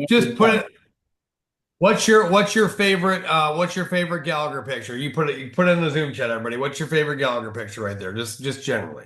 just put it. What's your favorite Gallagher picture? You put it in the Zoom chat, everybody. What's your favorite Gallagher picture right there? Just generally.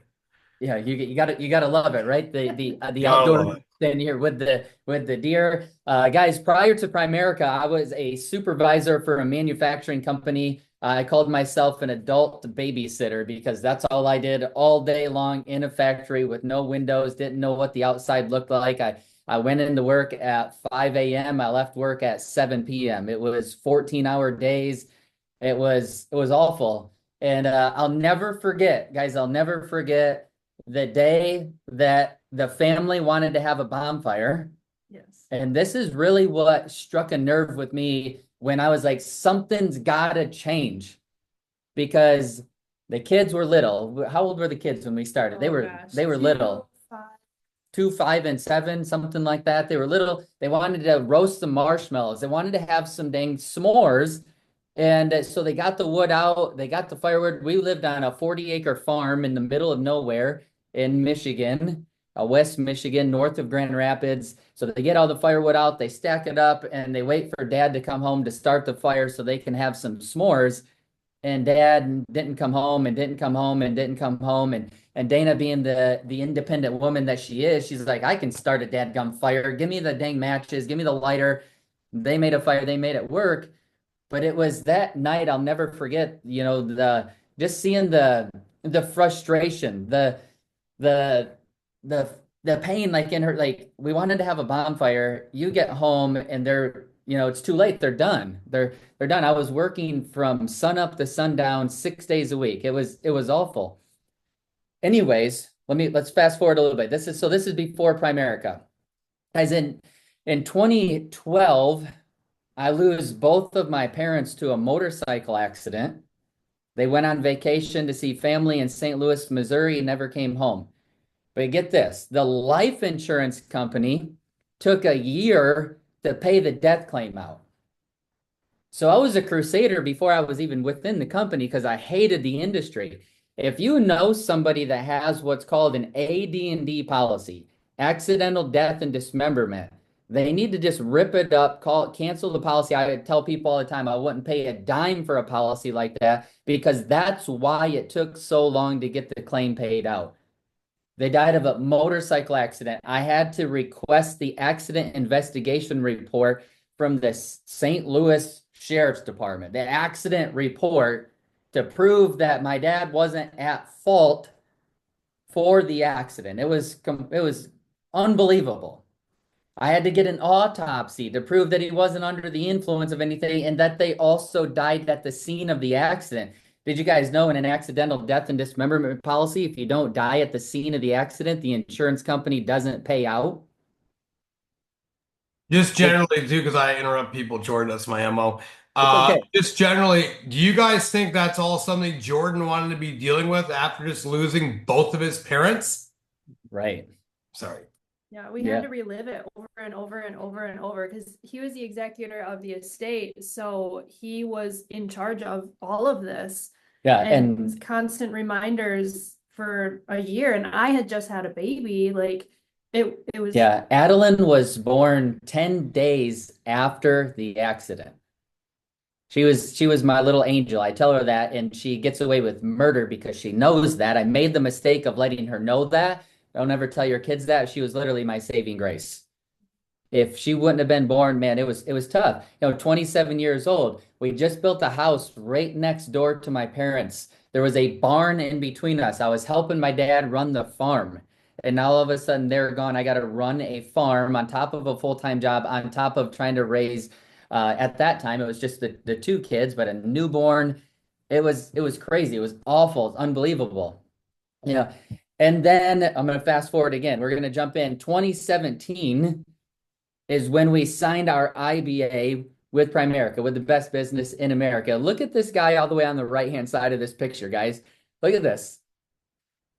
Yeah, you gotta love it, right? The Gotta outdoor love it. stand here with the deer. Guys, prior to Primerica, I was a supervisor for a manufacturing company. I called myself an adult babysitter because that's all I did all day long in a factory with no windows, didn't know what the outside looked like. I went into work at 5 a.m. I left work at 7 p.m. It was 14-hour days. It was awful. And I'll never forget, guys, I'll never forget the day that the family wanted to have a bonfire. Yes. And this is really what struck a nerve with me when I was like, something's gotta change because the kids were little. How old were the kids when we started? They Oh were gosh. they were Two, little, five. 2, 5, and 7, something like that. They were little. They wanted to roast some marshmallows. They wanted to have some dang s'mores. And so they got the wood out, they got the firewood. We lived on a 40-acre farm in the middle of nowhere in Michigan, West Michigan, north of Grand Rapids. So they get all the firewood out, they stack it up, and they wait for dad to come home to start the fire so they can have some s'mores. And dad didn't come home and didn't come home and didn't come home. And Dana, being the independent woman that she is, she's like, I can start a dadgum fire. Give me the dang matches, give me the lighter. They made a fire, they made it work. But it was that night I'll never forget, the just seeing the frustration, the the the pain, like in her, like we wanted to have a bonfire. You get home and it's too late. They're done. They're done. I was working from sun up to sundown 6 days a week. It was awful. Anyways, let's fast forward a little bit. This is before Primerica. Guys, in 2012, I lose both of my parents to a motorcycle accident. They went on vacation to see family in St. Louis, Missouri, and never came home. But get this, the life insurance company took a year to pay the death claim out. So I was a crusader before I was even within the company because I hated the industry. If you know somebody that has what's called an AD&D policy, accidental death and dismemberment, they need to just rip it up, cancel the policy. I tell people all the time I wouldn't pay a dime for a policy like that because that's why it took so long to get the claim paid out. They died of a motorcycle accident. I had to request the accident investigation report from the St. Louis Sheriff's Department, the accident report to prove that my dad wasn't at fault for the accident. It was unbelievable. I had to get an autopsy to prove that he wasn't under the influence of anything and that they also died at the scene of the accident. Did you guys know in an accidental death and dismemberment policy, if you don't die at the scene of the accident, the insurance company doesn't pay out? Just It, generally too, because I interrupt people, Jordan. That's my MO. it's okay. Just generally, do you guys think that's all something Jordan wanted to be dealing with after just losing both of his parents? Right. Sorry. Yeah, we had Yeah. to relive it over and over and over and over because he was the executor of the estate. So he was in charge of all of this Yeah. and constant reminders for a year. And I had just had a baby. Like it was, Yeah. Adeline was born 10 days after the accident. She was my little angel. I tell her that, and she gets away with murder because she knows that. I made the mistake of letting her know that. Don't ever tell your kids that. She was literally my saving grace. If she wouldn't have been born, man, it was tough. 27 years old. We just built a house right next door to my parents. There was a barn in between us. I was helping my dad run the farm. And now all of a sudden they're gone. I got to run a farm on top of a full-time job, on top of trying to raise, at that time, it was just the two kids, but a newborn. It was crazy. It was awful. It's unbelievable. Yeah. And then I'm going to fast forward again. We're going to jump in 2017 is when we signed our IBA with Primerica, with the best business in America. Look at this guy all the way on the right-hand side of this picture, guys. Look at this.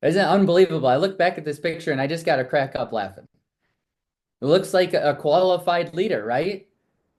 Isn't it unbelievable? I look back at this picture and I just got to crack up laughing. It looks like a qualified leader, right?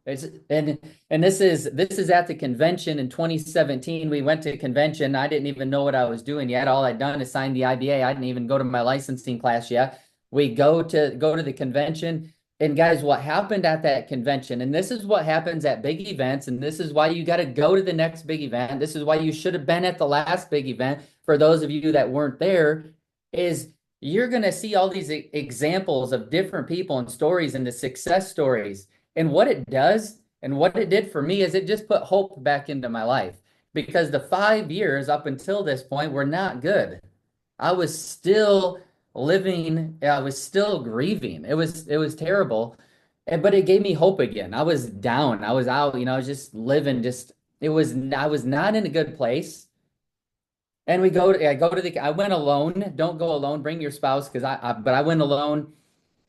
It's, and this is at the convention in 2017. We went to convention. I didn't even know what I was doing yet. All I'd done is sign the IBA. I didn't even go to my licensing class yet. We go to the convention. And guys, what happened at that convention, and this is what happens at big events, and this is why you got to go to the next big event. This is why you should have been at the last big event for those of you that weren't there, is you're going to see all these examples of different people and stories and the success stories. And what it does, and what it did for me, is it just put hope back into my life because the 5 years up until this point were not good. I was still living, I was still grieving. It was terrible. But it gave me hope again. I was down. I was out, I was just living just I was not in a good place. And I went alone. Don't go alone. Bring your spouse because but I went alone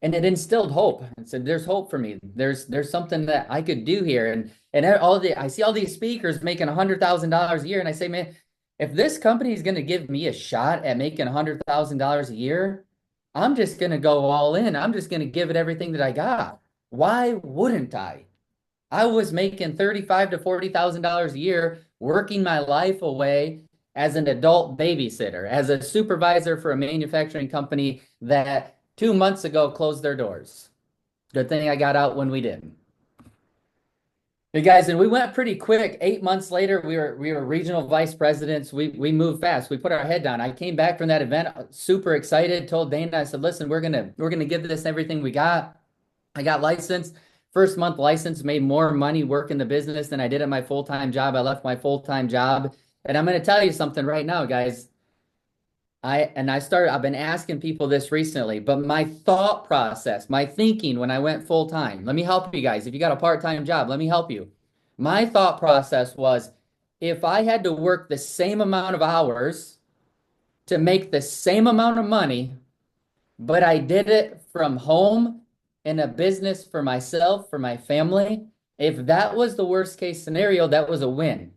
and it instilled hope. It said, "There's hope for me. There's something that I could do here." And I see all these speakers making $100,000 a year, and I say, man, if this company is going to give me a shot at making $100,000 a year, I'm just going to go all in. I'm just going to give it everything that I got. Why wouldn't I? I was making $35 to $40,000 a year, working my life away as an adult babysitter, as a supervisor for a manufacturing company that 2 months ago closed their doors. Good thing I got out when we did. Hey guys, and we went pretty quick. 8 months later, we were regional vice presidents. We moved fast. We put our head down. I came back from that event super excited. Told Dana, I said, "Listen, we're gonna give this everything we got." I got licensed. First month license, made more money working the business than I did at my full-time job. I left my full-time job, and I'm gonna tell you something right now, guys. I've been asking people this recently, but my thought process, my thinking when I went full time, let me help you guys. If you got a part-time job, let me help you. My thought process was if I had to work the same amount of hours to make the same amount of money, but I did it from home in a business for myself, for my family, if that was the worst case scenario, that was a win.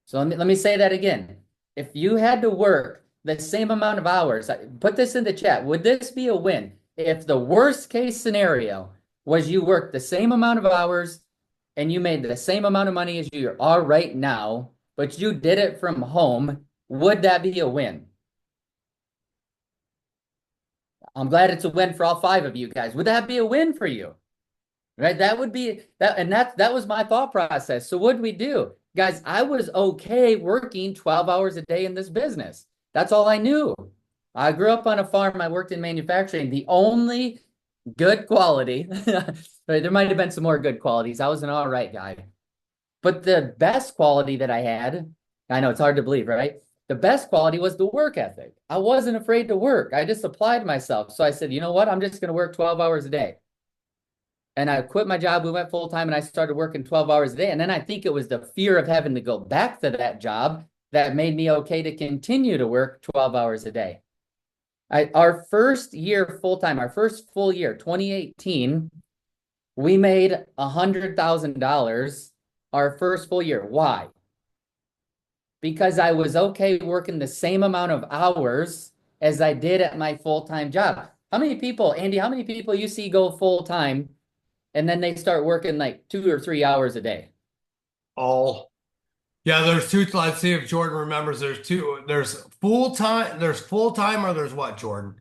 So let me say that again. If you had to work the same amount of hours, put this in the chat. Would this be a win? If the worst case scenario was you worked the same amount of hours and you made the same amount of money as you are right now, but you did it from home, would that be a win? I'm glad it's a win for all 5 of you guys. Would that be a win for you? Right? That would be that, and that was my thought process. So what did we do? Guys, I was okay working 12 hours a day in this business. That's all I knew. I grew up on a farm. I worked in manufacturing. The only good quality, there might have been some more good qualities. I was an all right guy. But the best quality that I had, I know it's hard to believe, right? The best quality was the work ethic. I wasn't afraid to work. I just applied myself. So I said, you know what? I'm just going to work 12 hours a day. And I quit my job. We went full time and I started working 12 hours a day. And then I think it was the fear of having to go back to that job that made me okay to continue to work 12 hours a day. Our first year full time, our first full year, 2018, we made $100,000 our first full year. Why? Because I was okay working the same amount of hours as I did at my full-time job. How many people, Andy, how many people you see go full-time and then they start working like 2 or 3 hours a day? All. Yeah, there's two. Let's see if Jordan remembers. There's two. There's full time. There's full time, or there's what, Jordan?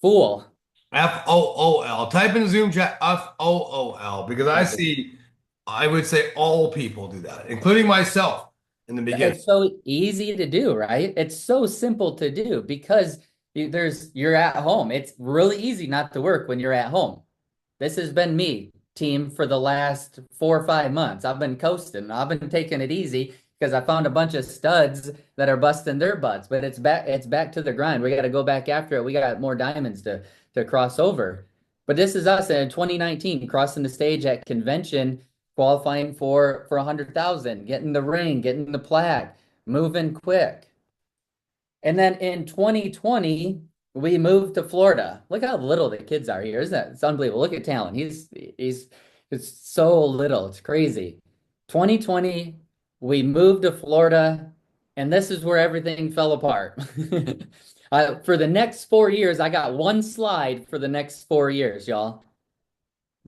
Full. FOOL. Type in Zoom chat FOOL because I Okay. see. I would say all people do that, including myself in the beginning. It's so easy to do, right? It's so simple to do because you're at home. It's really easy not to work when you're at home. This has been me, team, for the last 4 or 5 months. I've been coasting. I've been taking it easy because I found a bunch of studs that are busting their butts, but it's back to the grind. We got to go back after it. We got more diamonds to cross over. But this is us in 2019 crossing the stage at convention, qualifying for 100,000, getting the ring, getting the plaque, moving quick. And then in 2020, we moved to Florida. Look how little the kids are here, isn't that? It's unbelievable. Look at Talon. He's it's so little. It's crazy. 2020, we moved to Florida, and this is where everything fell apart. For the next 4 years, I got one slide for the next 4 years, y'all.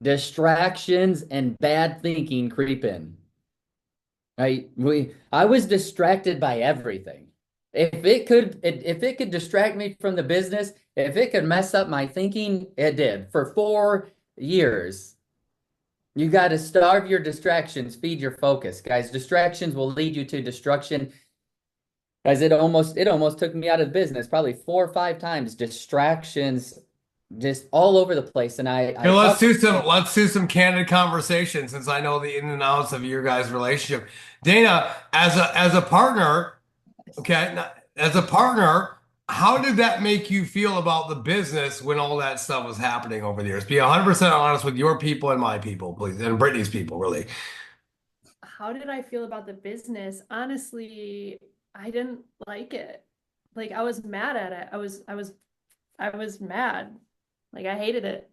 Distractions and bad thinking creep in. Right? I was distracted by everything. If it could distract me from the business, if it could mess up my thinking, it did. For years. You got to starve your distractions, feed your focus, guys. Distractions will lead you to destruction. Guys, it almost took me out of business probably 4 or 5 times. Distractions just all over the place. And I Here, talked. let's do some candid conversation since I know the in and outs of your guys' relationship. Dana, as a partner, okay, as a partner, how did that make you feel about the business when all that stuff was happening over the years? Be 100% honest with your people and my people, please, and Brittany's people, really. How did I feel about the business? Honestly, I didn't like it. Like I was mad at it. I was mad. Like I hated it,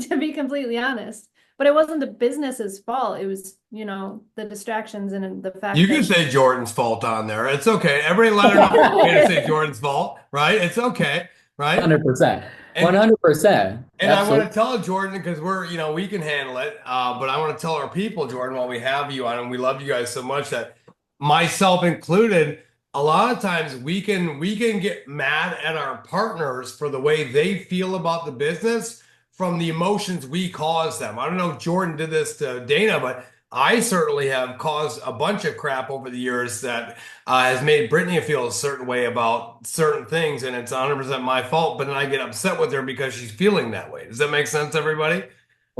to be completely honest. But it wasn't the business's fault. It was, the distractions and the fact You can that say Jordan's fault on there. It's okay. Everybody let her know it's okay to say Jordan's fault, right? It's okay, right? 100%. And 100%. And I want Absolutely. to tell Jordan because we can handle it. But I want to tell our people, Jordan, while we have you on, and we love you guys so much that myself included, a lot of times we can get mad at our partners for the way they feel about the business from the emotions we cause them. I don't know if Jordan did this to Dana, but I certainly have caused a bunch of crap over the years that has made Brittany feel a certain way about certain things, and it's 100% my fault. But then I get upset with her because she's feeling that way. Does that make sense, everybody?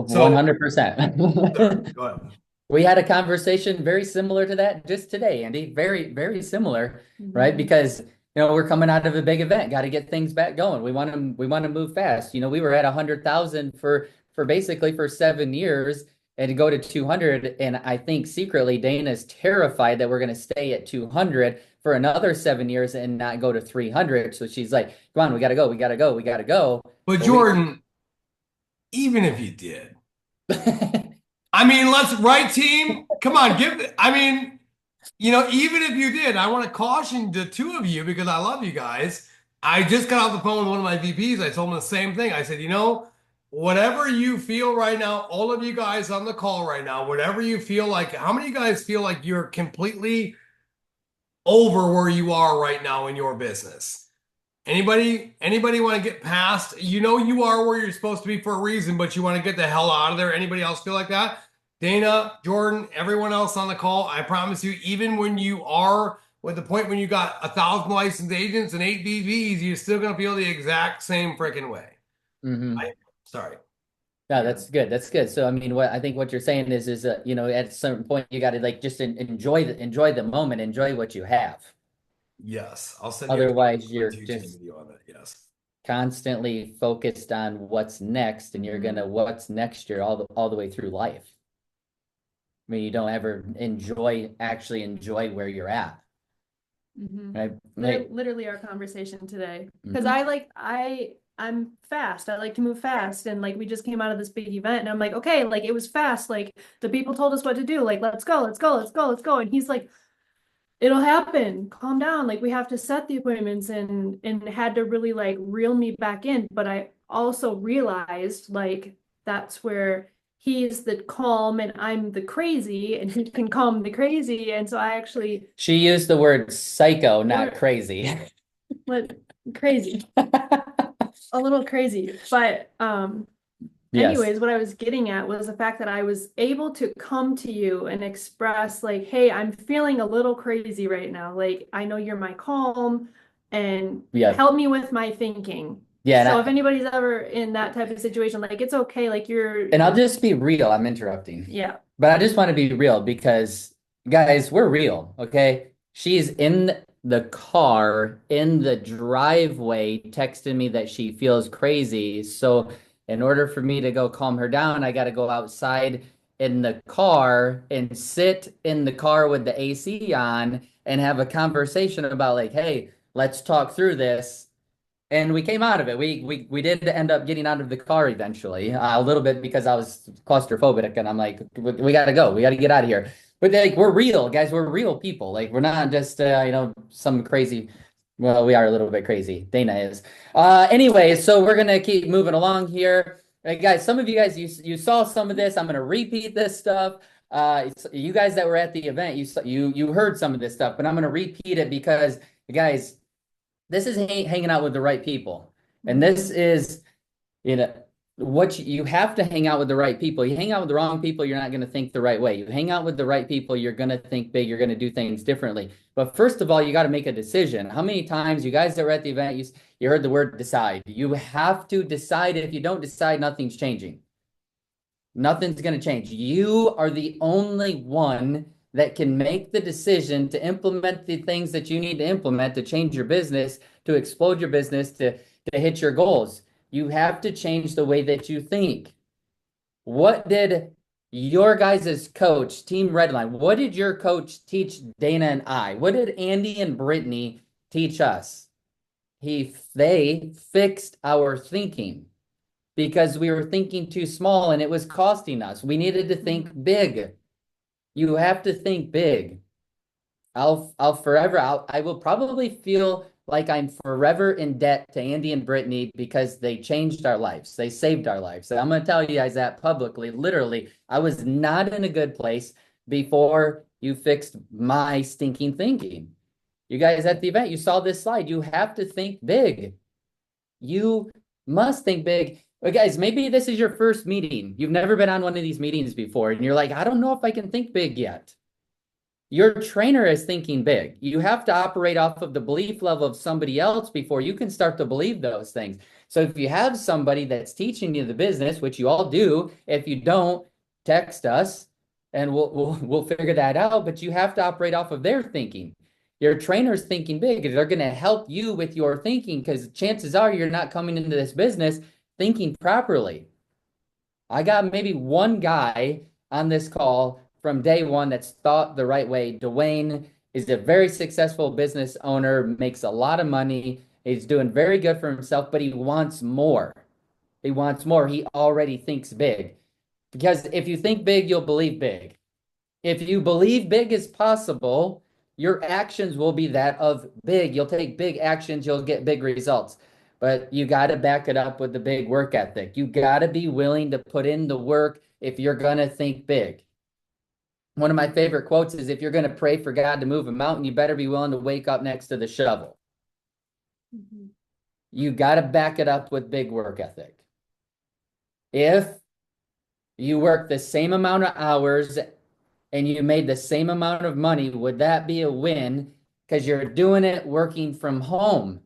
So, 100%. sir, go ahead. We had a conversation very similar to that just today, Andy. Very, very similar, right? Mhm. Because we're coming out of a big event, got to get things back going. We want to move fast. We were at 100,000 for basically for 7 years and to go to 200. And I think secretly Dana's terrified that we're going to stay at 200 for another 7 years and not go to 300. So she's like, come on, we got to go, we got to go, we got to go. But But we Jordan, even if you did, I mean, let's right team. Come on, I mean, even if you did, I want to caution the two of you because I love you guys. I just got off the phone with one of my VPs. I told him the same thing. I said, whatever you feel right now, all of you guys on the call right now, whatever you feel like, how many of you guys feel like you're completely over where you are right now in your business? Anybody want to get past? You are where you're supposed to be for a reason, but you want to get the hell out of there. Anybody else feel like that? Dana, Jordan, everyone else on the call, I promise you, even when you are with the point when you got 1,000 licensed agents and 8 VVs, you're still gonna feel the exact same freaking way. Mhm. Sorry. Yeah, that's good. That's good. So I mean, what I think what you're saying is at a certain point you got to like just enjoy the moment, enjoy what you have. Yes, I'll send you Otherwise, a you're YouTube just video on that. Yes. constantly focused on what's next, and you're gonna what's next year all the way through life. I mean, you don't ever actually enjoy where you're at, Mhm. right? Like, Literally our conversation today. Because mhm. I'm fast. I like to move fast. And like we just came out of this big event and I'm like, okay, like it was fast. Like the people told us what to do. Like, let's go, let's go, let's go, let's go. And he's like, it'll happen. Calm down. Like we have to set the appointments and had to really like reel me back in. But I also realized like that's where he's the calm and I'm the crazy and he can calm the crazy. And so I actually She used the word psycho, not we're crazy. what crazy. A little crazy. But Yes. anyways, what I was getting at was the fact that I was able to come to you and express like, hey, I'm feeling a little crazy right now. Like I know you're my calm and Yeah. help me with my thinking. Yeah. So if anybody's ever in that type of situation, like it's okay, like And I'll just be real. I'm interrupting. yeah. But I just want to be real because, guys, we're real, okay? She's in the car, in the driveway, texting me that she feels crazy. So, in order for me to go calm her down, I got to go outside in the car and sit in the car with the AC on and have a conversation about, like, hey, let's talk through this. And we came out of it. We did end up getting out of the car eventually, a little bit because I was claustrophobic, and I'm like, we got to go, we got to get out of here. But like, we're real, guys. We're real people. Like, we're not just some crazy. Well, we are a little bit crazy. Dana is. Anyway, so we're gonna keep moving along here. Guys, some of you guys you saw some of this. I'm gonna repeat this stuff. You guys that were at the event, you heard some of this stuff, but I'm gonna repeat it because guys, this is hanging out with the right people. And this is, you know, you have to hang out with the right people. You hang out with the wrong people, you're not going to think the right way. You hang out with the right people, you're going to think big, you're going to do things differently. But first of all, you got to make a decision. How many times you guys that were at the event, you heard the word decide. You have to decide. If you don't decide, nothing's changing. Nothing's going to change. You are the only one that can make the decision to implement the things that you need to implement to change your business, to explode your business, to hit your goals. You have to change the way that you think. What did your guys' coach, Team Redline, what did your coach teach Dana and I? What did Andy and Brittany teach us? They fixed our thinking because we were thinking too small and it was costing us. We needed to think big. You have to think big. I will probably feel like I'm forever in debt to Andy and Brittany because they changed our lives. They saved our lives. I'm going to tell you guys that publicly. Literally, I was not in a good place before you fixed my stinking thinking. You guys at the event, you saw this slide. You have to think big. You must think big. But guys, maybe this is your first meeting. You've never been on one of these meetings before, and you're like, I don't know if I can think big yet. Your trainer is thinking big. You have to operate off of the belief level of somebody else before you can start to believe those things. So if you have somebody that's teaching you the business, which you all do, if you don't, text us and we'll figure that out. But you have to operate off of their thinking. Your trainer's thinking big. They're going to help you with your thinking because chances are you're not coming into this business thinking properly. I got maybe one guy on this call from day one that's thought the right way. Dwayne is a very successful business owner, makes a lot of money. He's doing very good for himself, but he wants more. He wants more. He already thinks big. Because if you think big, you'll believe big. If you believe big is possible, your actions will be that of big. You'll take big actions, you'll get big results. But you got to back it up with the big work ethic. You got to be willing to put in the work if you're going to think big. One of my favorite quotes is, if you're going to pray for God to move a mountain, you better be willing to wake up next to the shovel. Mm-hmm. You got to back it up with big work ethic. If you work the same amount of hours and you made the same amount of money, would that be a win? Because you're doing it working from home.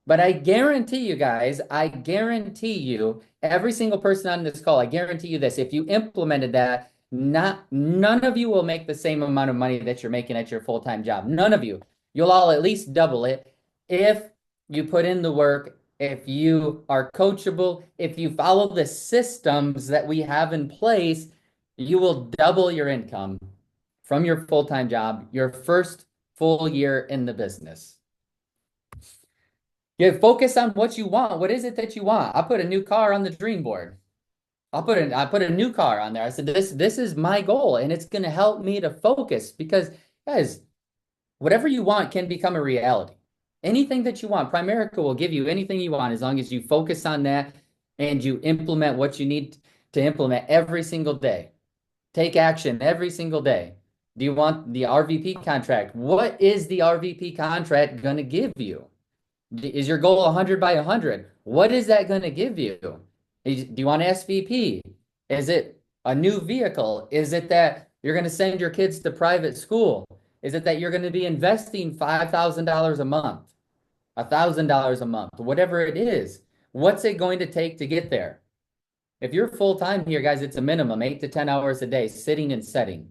But I guarantee you guys, I guarantee you, every single person on this call, I guarantee you this, if you implemented that, none of you will make the same amount of money that you're making at your full-time job. None of you. You'll all at least double it if you put in the work, if you are coachable, if you follow the systems that we have in place, you will double your income from your full-time job, your first full year in the business. You focus on what you want. What is it that you want? I put a new car on the dream board. I put a new car on there. I said, this is my goal, and it's going to help me to focus because, guys, whatever you want can become a reality. Anything that you want, Primerica will give you anything you want as long as you focus on that and you implement what you need to implement every single day. Take action every single day. Do you want the RVP contract? What is the RVP contract going to give you? Is your goal 100 by 100? What is that going to give you? Do you want SVP? Is it a new vehicle? Is it that you're going to send your kids to private school? Is it that you're going to be investing $5,000 a month, $1,000 a month, whatever it is? What's it going to take to get there? If you're full-time here, guys, it's a minimum 8 to 10 hours a day, sitting and setting.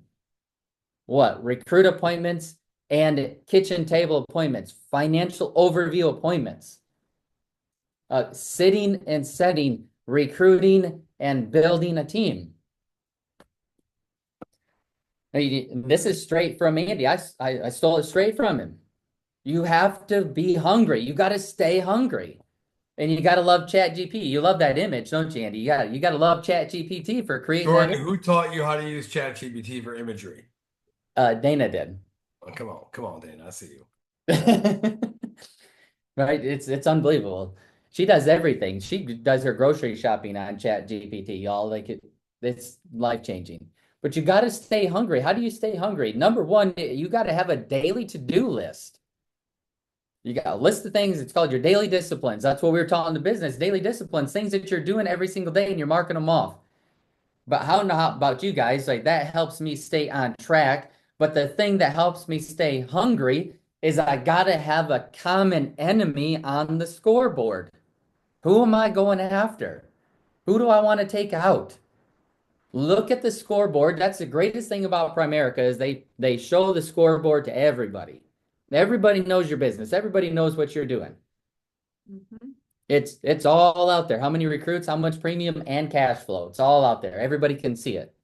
What? Recruit appointments and kitchen table appointments, financial overview appointments, sitting and setting, recruiting and building a team. This is straight from Andy. I stole it straight from him. You have to be hungry. You got to stay hungry. And you got to love ChatGPT. You love that image, don't you, Andy? You got to love ChatGPT for creating Jordan, that. who taught you how to use ChatGPT for imagery? Dana did. Oh, come on, Dana. I see you. Right? It's unbelievable. She does everything. She does her grocery shopping on ChatGPT, y'all. It's life-changing. But you got to stay hungry. How do you stay hungry? Number one, you got to have a daily to-do list. You got a list of things. It's called your daily disciplines. That's what we were taught in the business. Daily disciplines, things that you're doing every single day and you're marking them off. But how about you guys? Like that helps me stay on track. But the thing that helps me stay hungry is I gotta have a common enemy on the scoreboard. Who am I going after? Who do I want to take out? Look at the scoreboard. That's the greatest thing about Primerica is they show the scoreboard to everybody. Everybody knows your business. Everybody knows what you're doing. Mhm. It's all out there. How many recruits, how much premium and cash flow. It's all out there. Everybody can see it.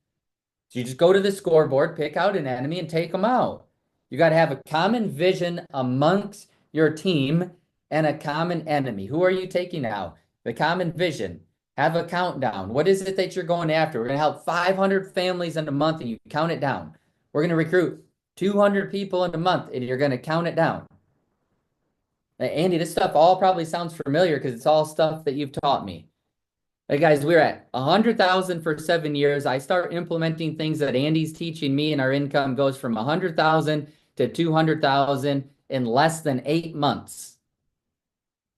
So you just go to the scoreboard, pick out an enemy and take them out. You got to have a common vision amongst your team and a common enemy. Who are you taking out? The common vision. Have a countdown. What is it that you're going after? We're going to help 500 families in a month and you count it down. We're going to recruit 200 people in a month and you're going to count it down. Andy, this stuff all probably sounds familiar because it's all stuff that you've taught me. Hey guys, we're at 100,000 for 7 years. I start implementing things that Andy's teaching me, and our income goes from 100,000 to 200,000 in less than 8 months.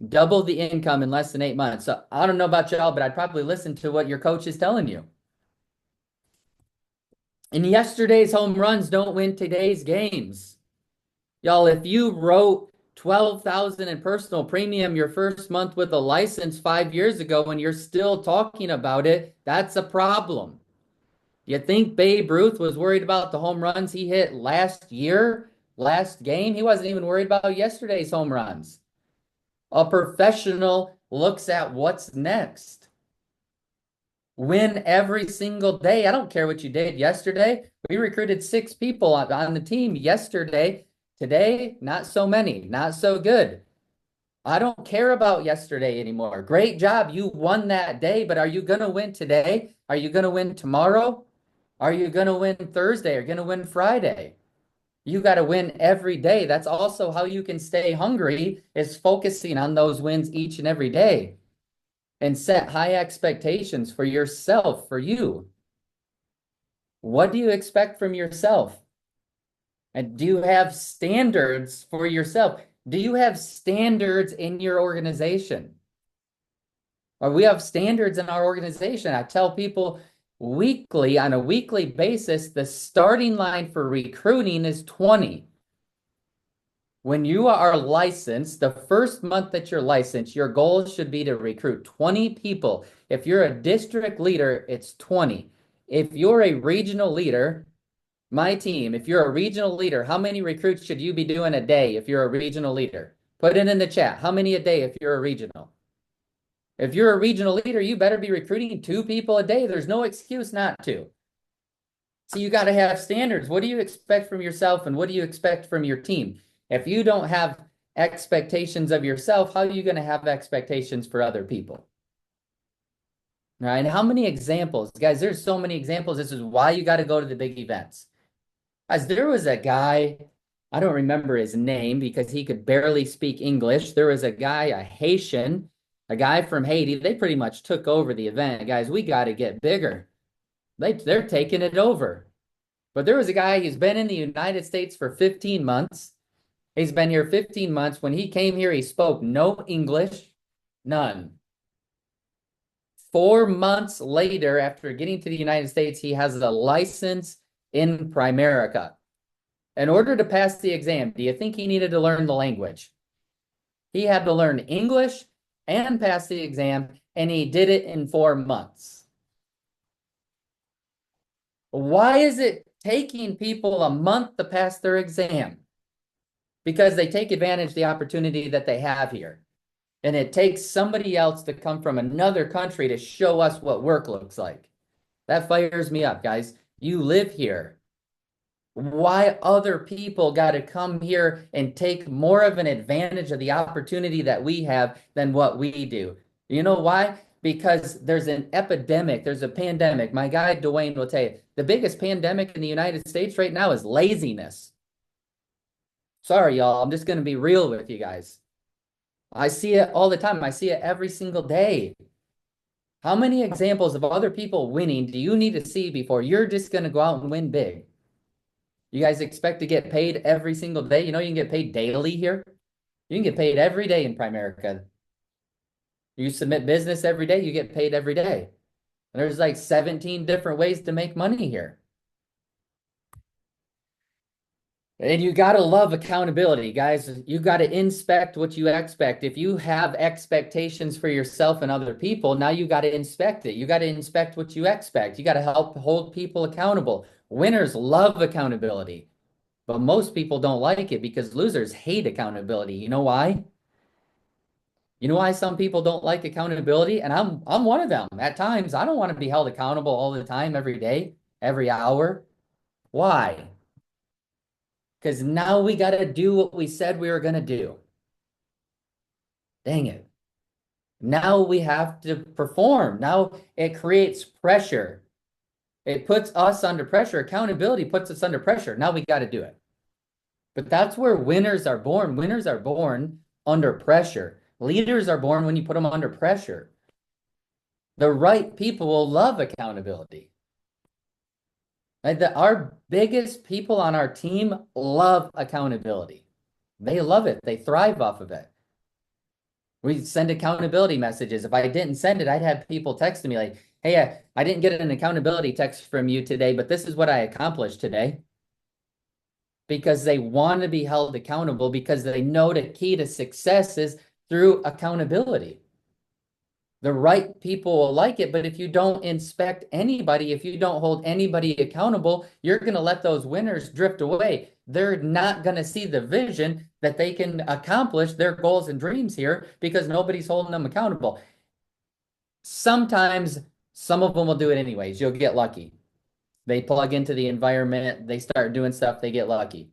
Double the income in less than 8 months. So I don't know about y'all, but I'd probably listen to what your coach is telling you. And yesterday's home runs don't win today's games. Y'all, if you wrote 12,000 in personal premium your first month with a license 5 years ago and you're still talking about it, that's a problem. You think Babe Ruth was worried about the home runs he hit last year, last game? He wasn't even worried about yesterday's home runs. A professional looks at what's next. Win every single day. I don't care what you did yesterday. We recruited 6 people on the team yesterday. Today, not so many, not so good. I don't care about yesterday anymore. Great job. You won that day, but are you going to win today? Are you going to win tomorrow? Are you going to win Thursday? Are you going to win Friday? You got to win every day. That's also how you can stay hungry is focusing on those wins each and every day and set high expectations for yourself, for you. What do you expect from yourself? And do you have standards for yourself? Do you have standards in your organization? Or we have standards in our organization. I tell people weekly, on a weekly basis, the starting line for recruiting is 20. When you are licensed, the first month that you're licensed, your goal should be to recruit 20 people. If you're a district leader, it's 20. If you're a regional leader, my team, if you're a regional leader, how many recruits should you be doing a day if you're a regional leader? Put it in the chat. How many a day if you're a regional? If you're a regional leader, you better be recruiting 2 people a day. There's no excuse not to. So you got to have standards. What do you expect from yourself and what do you expect from your team? If you don't have expectations of yourself, how are you going to have expectations for other people? All right. And how many examples? Guys, there's so many examples. This is why you got to go to the big events. Guys, there was a guy, I don't remember his name because he could barely speak English. There was a guy, a Haitian, a guy from Haiti. They pretty much took over the event. Guys, we got to get bigger. They're taking it over. But there was a guy, he's been in the United States for 15 months. He's been here 15 months. When he came here, he spoke no English, none. 4 months later, after getting to the United States, he has a license in Primerica. In order to pass the exam, do you think he needed to learn the language? He had to learn English and pass the exam, and he did it in 4 months. Why is it taking people a month to pass their exam? Because they take advantage of the opportunity that they have here. And it takes somebody else to come from another country to show us what work looks like. That fires me up, guys. You live here. Why other people got to come here and take more of an advantage of the opportunity that we have than what we do? You know why? Because there's an epidemic, there's a pandemic. My guy Dwayne will tell you, the biggest pandemic in the United States right now is laziness. Sorry, y'all, I'm just going to be real with you guys. I see it all the time. I see it every single day. How many examples of other people winning do you need to see before you're just going to go out and win big? You guys expect to get paid every single day? You know you can get paid daily here? You can get paid every day in Primerica. You submit business every day, you get paid every day. And there's like 17 different ways to make money here. And you got to love accountability, guys. You got to inspect what you expect. If you have expectations for yourself and other people, now you got to inspect it. You got to inspect what you expect. You got to help hold people accountable. Winners love accountability, but most people don't like it because losers hate accountability. You know why? You know why some people don't like accountability? And I'm one of them. At times, I don't want to be held accountable all the time, every day, every hour. Why? Because now we got to do what we said we were going to do. Dang it. Now we have to perform. Now it creates pressure. It puts us under pressure. Accountability puts us under pressure. Now we got to do it. But that's where winners are born. Winners are born under pressure. Leaders are born when you put them under pressure. The right people will love accountability. Like our biggest people on our team love accountability. They love it. They thrive off of it. We send accountability messages. If I didn't send it, I'd have people texting me like, hey, I didn't get an accountability text from you today, but this is what I accomplished today. Because they want to be held accountable, because they know the key to success is through accountability. The right people will like it, but if you don't inspect anybody, if you don't hold anybody accountable, you're going to let those winners drift away. They're not going to see the vision that they can accomplish their goals and dreams here because nobody's holding them accountable. Sometimes some of them will do it anyways. You'll get lucky. They plug into the environment, they start doing stuff, they get lucky.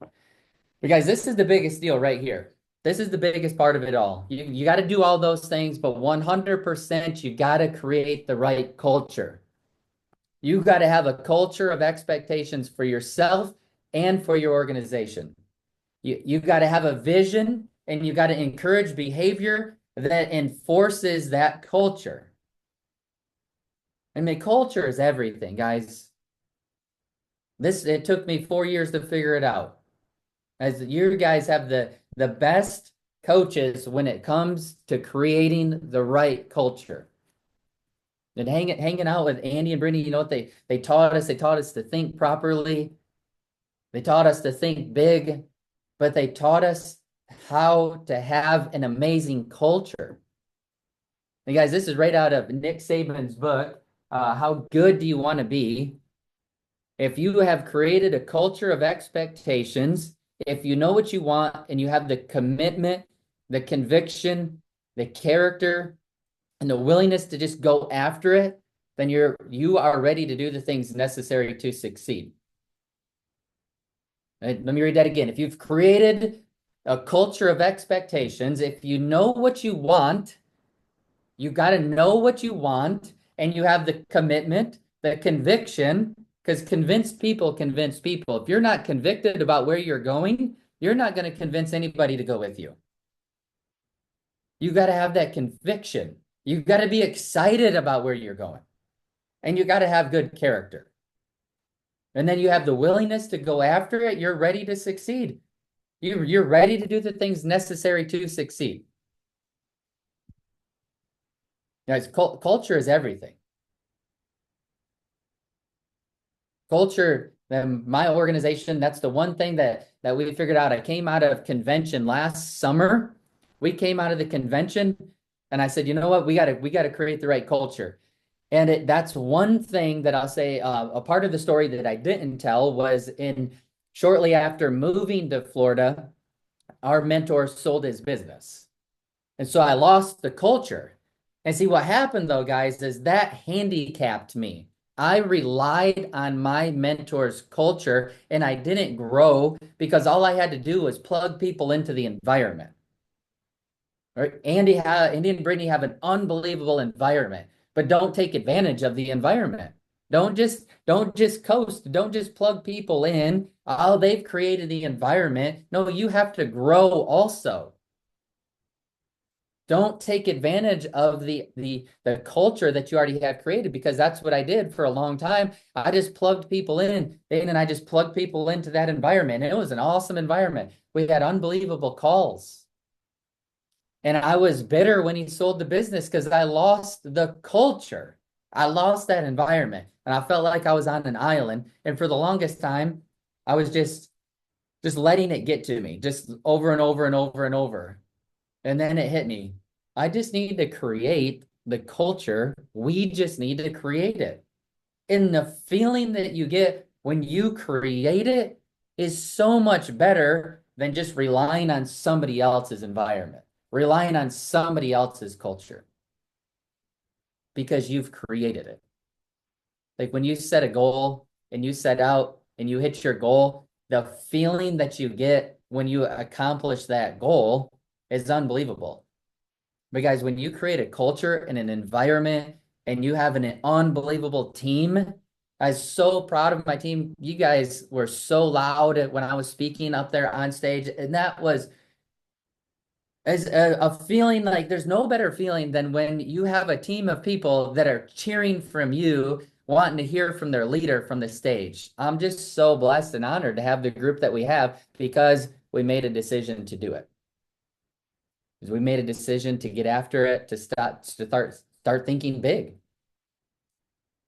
But guys, this is the biggest deal right here. This is the biggest part of it all. You got to do all those things, but 100% you got to create the right culture. You got to have a culture of expectations for yourself and for your organization. You got to have a vision, and you got to encourage behavior that enforces that culture. I mean, culture is everything, guys. It took me 4 years to figure it out. As you guys have the best coaches when it comes to creating the right culture. And hanging out with Andy and Brittany, you know what they taught us? They taught us to think properly. They taught us to think big, but they taught us how to have an amazing culture. And guys, this is right out of Nick Saban's book, How Good Do You Want to Be? If you have created a culture of expectations, if you know what you want and you have the commitment, the conviction, the character, and the willingness to just go after it, then you are ready to do the things necessary to succeed. Right? Let me read that again. If you've created a culture of expectations, if you know what you want, you got to know what you want, and you have the commitment, the conviction, because convinced people convince people. If you're not convicted about where you're going, you're not going to convince anybody to go with you. You got to have that conviction. You got to be excited about where you're going. And you got to have good character. And then you have the willingness to go after it. You're ready to succeed. You're ready to do the things necessary to succeed. Guys, culture is everything. Culture, my organization, that's the one thing that we figured out. I came out of convention last summer. We came out of the convention and I said, you know what, we got to create the right culture. And that's one thing that I'll say, a part of the story that I didn't tell was shortly after moving to Florida, our mentor sold his business. And so I lost the culture. And see what happened though, guys, is that handicapped me. I relied on my mentor's culture and I didn't grow because all I had to do was plug people into the environment. Right? Andy and Brittany have an unbelievable environment, but don't take advantage of the environment. Don't just coast. Don't just plug people in. Oh, they've created the environment. No, you have to grow also. Don't take advantage of the culture that you already have created, because that's what I did for a long time. I just plugged people in and I just plugged people into that environment. And it was an awesome environment. We had unbelievable calls. And I was bitter when he sold the business because I lost the culture. I lost that environment. And I felt like I was on an island. And for the longest time, I was just letting it get to me, just over and over and over and over. And then it hit me. I just need to create the culture. We just need to create it. And the feeling that you get when you create it is so much better than just relying on somebody else's environment, relying on somebody else's culture, because you've created it. Like when you set a goal and you set out and you hit your goal, the feeling that you get when you accomplish that goal is unbelievable. But guys, when you create a culture and an environment and you have an unbelievable team, I was so proud of my team. You guys were so loud when I was speaking up there on stage, and that was as a feeling like there's no better feeling than when you have a team of people that are cheering from you, wanting to hear from their leader from the stage. I'm just so blessed and honored to have the group that we have because we made a decision to do it. Because we made a decision to get after it, to start thinking big.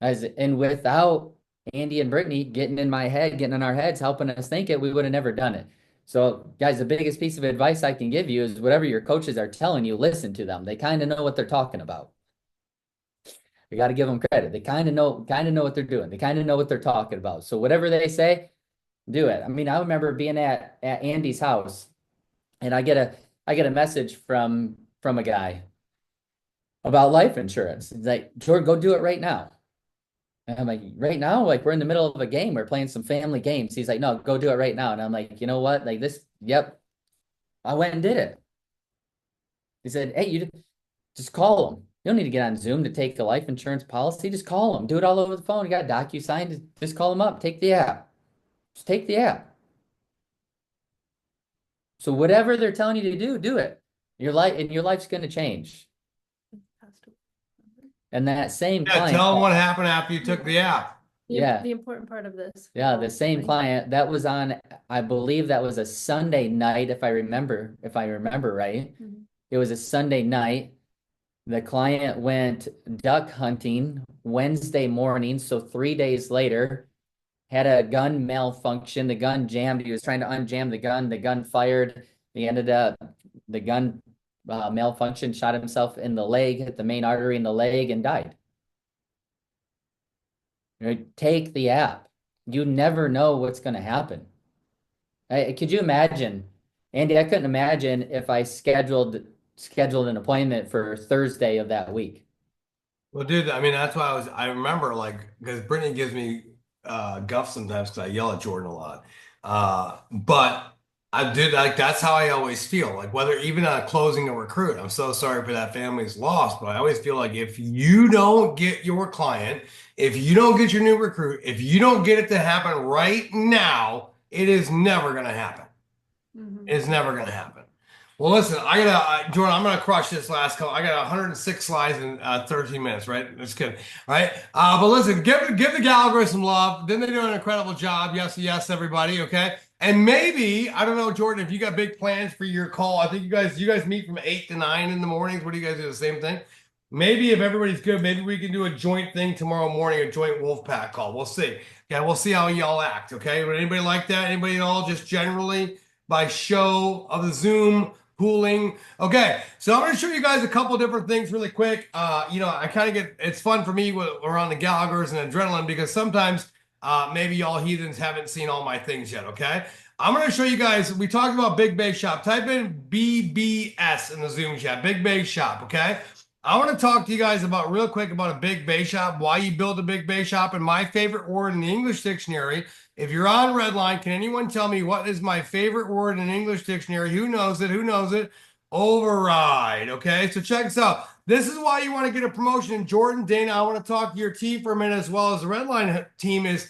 And without Andy and Brittany getting in my head, getting in our heads, helping us think it, we would have never done it. So, guys, the biggest piece of advice I can give you is whatever your coaches are telling you, listen to them. They kind of know what they're talking about. You got to give them credit. They kind of know what they're doing. They kind of know what they're talking about. So whatever they say, do it. I mean, I remember being at Andy's house, and I get a message from a guy about life insurance. He's like, Jordan, go do it right now. And I'm like, right now? Like, we're in the middle of a game. We're playing some family games. He's like, no, go do it right now. And I'm like, you know what? Like this, yep. I went and did it. He said, hey, you just call them. You don't need to get on Zoom to take a life insurance policy. Just call them. Do it all over the phone. You got DocuSign. Just call them up. Take the app. Just take the app. So whatever they're telling you to do, do it. Your life's going to change. And that same Yeah, client, tell them what happened after you took the app. Yeah. The important part of this. Yeah, the same client that was on, I believe that was a Sunday night, if I remember right. Mhm. It was a Sunday night. The client went duck hunting Wednesday morning, so 3 days later, had a gun malfunction. The gun jammed. He was trying to unjam the gun. The gun fired. He ended up, the gun malfunction, shot himself in the leg, hit the main artery in the leg, and died. Take the app. You never know what's going to happen. Could you imagine, Andy? I couldn't imagine if I scheduled an appointment for Thursday of that week. Well, dude, I mean, that's why I remember like, because Brittany gives me guff sometimes because I yell at Jordan a lot. But I did like, that's how I always feel. Like, whether even closing a recruit, I'm so sorry for that family's loss, but I always feel like if you don't get your client, if you don't get your new recruit, if you don't get it to happen right now, it is never going to happen. Mhm. It's never going to happen. Well, listen, Jordan, I'm gonna crush this last couple. I got 106 slides in 13 minutes, right? That's good. All right. But listen, give the Gallagher some love. Then they do an incredible job. Yes, yes, everybody. Okay. And maybe, I don't know, Jordan, if you got big plans for your call, I think you guys meet from 8 to 9 in the mornings. What do you guys do? The same thing? Maybe if everybody's good, maybe we can do a joint thing tomorrow morning, a joint Wolfpack call. We'll see. Yeah, we'll see how y'all act. Okay. Would anybody like that? Anybody at all? Just generally by show of the Zoom pooling. Okay, so I'm going to show you guys a couple different things really quick. I kind of it's fun for me around the Gallaghers and adrenaline because sometimes maybe y'all heathens haven't seen all my things yet, okay? I'm going to show you guys, we talked about Big Bay Shop. Type in BBS in the Zoom chat, Big Bay Shop, okay? I want to talk to you guys real quick about a Big Bay Shop, why you build a Big Bay Shop, and my favorite word in the English dictionary. If you're on Redline, can anyone tell me what is my favorite word in English dictionary? Who knows it? Who knows it? Override. Okay, so check this out. This is why you want to get a promotion. Jordan, Dana, I want to talk to your team for a minute as well as the Redline team is,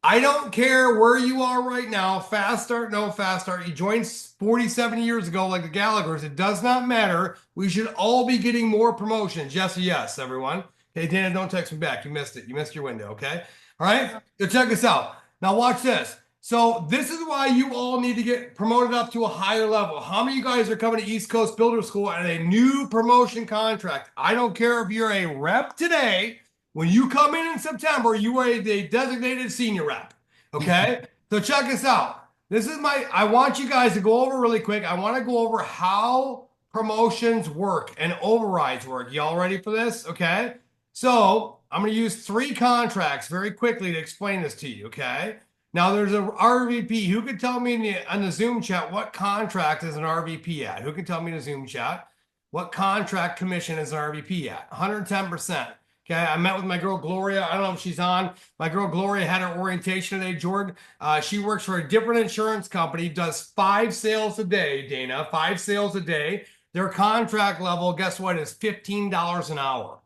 I don't care where you are right now, fast start, no fast start. You joined 47 years ago like the Gallaghers. It does not matter. We should all be getting more promotions. Yes or yes, everyone. Hey, Dana, don't text me back. You missed it. You missed your window, okay? All right? So check this out. Now watch this. So this is why you all need to get promoted up to a higher level. How many of you guys are coming to East Coast Builder School at a new promotion contract? I don't care if you're a rep today. When you come in September, you are the designated senior rep. Okay? So check this out. I want you guys to go over really quick. I want to go over how promotions work and overrides work. Y'all ready for this? Okay? So I'm going to use 3 contracts very quickly to explain this to you. Okay? Now there's a RVP. Who can tell me on the Zoom chat what contract is an RVP at? Who can tell me in the Zoom chat what contract commission is an RVP at? 110%. Okay, I met with my girl Gloria. I don't know if she's on. My girl Gloria had her orientation today, Jordan. She works for a different insurance company, does 5 sales a day, Dana, 5 sales a day. Their contract level, guess what, is $15 an hour.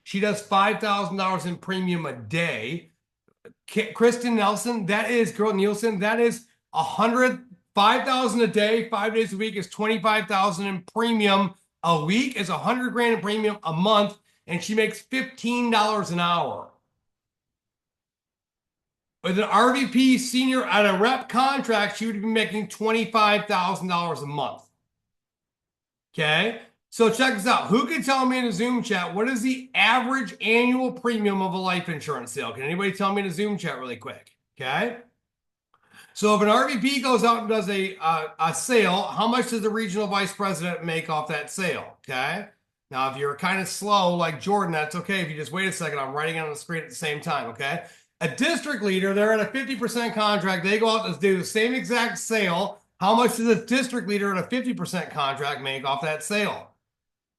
She does $5,000 in premium a day. Kristen Nelson, that is girl Nielsen, that is 5,000 a day, 5 days a week is 25,000 in premium a week, is 100 grand in premium a month, and she makes $15 an hour. With an RVP senior at a rep contract, she would be making $25,000 a month. Okay. So check this out. Who can tell me in the Zoom chat, what is the average annual premium of a life insurance sale? Can anybody tell me in the Zoom chat really quick? Okay. So if an RVP goes out and does a sale, how much does the regional vice president make off that sale? Okay. Now, if you're kind of slow like Jordan, that's okay. If you just wait a second, I'm writing it on the screen at the same time. Okay. A district leader, they're at a 50% contract. They go out and do the same exact sale. How much does a district leader at a 50% contract make off that sale?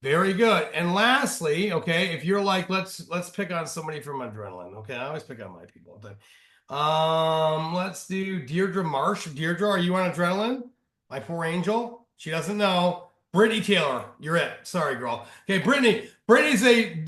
Very good. And lastly, okay, if you're like, let's pick on somebody from Adrenaline. Okay, I always pick on my people. Let's do Deirdre Marsh. Deirdre, are you on Adrenaline? My poor angel. She doesn't know. Brittany Taylor, you're it. Sorry, girl. Okay, Brittany's a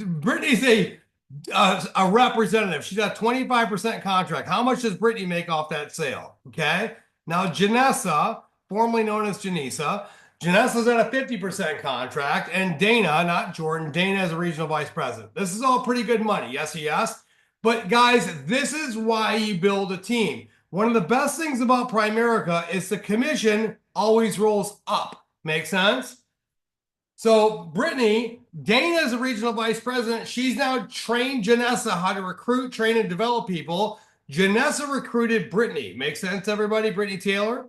representative. She's got a 25% contract. How much does Brittany make off that sale? Okay. Now, Janessa, formerly known as Janessa. Janessa's at a 50% contract, and Dana, not Jordan, Dana is a regional vice president. This is all pretty good money, yes or yes? But guys, this is why you build a team. One of the best things about Primerica is the commission always rolls up. Make sense? So Brittany, Dana is a regional vice president. She's now trained Janessa how to recruit, train, and develop people. Janessa recruited Brittany. Make sense, everybody? Brittany Taylor?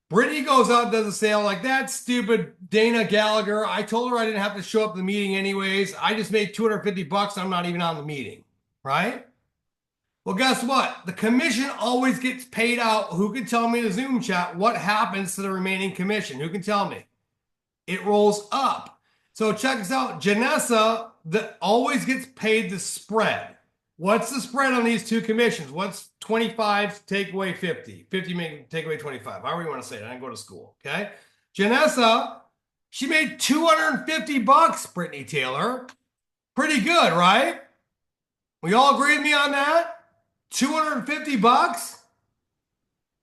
Brittany goes out and does a sale like that. Stupid Dana Gallagher. I told her I didn't have to show up to the meeting anyways. I just made $250. I'm not even on the meeting, right? Well, guess what? The commission always gets paid out. Who can tell me in the Zoom chat what happens to the remaining commission? Who can tell me? It rolls up. So check this out. Janessa that always gets paid the spread. What's the spread on these two commissions? What's 25 take away 50? 50 make take away 25. However you want to say it. I didn't go to school. Okay. Janessa, she made $250, Brittany Taylor. Pretty good, right? We all agree with me on that? $250?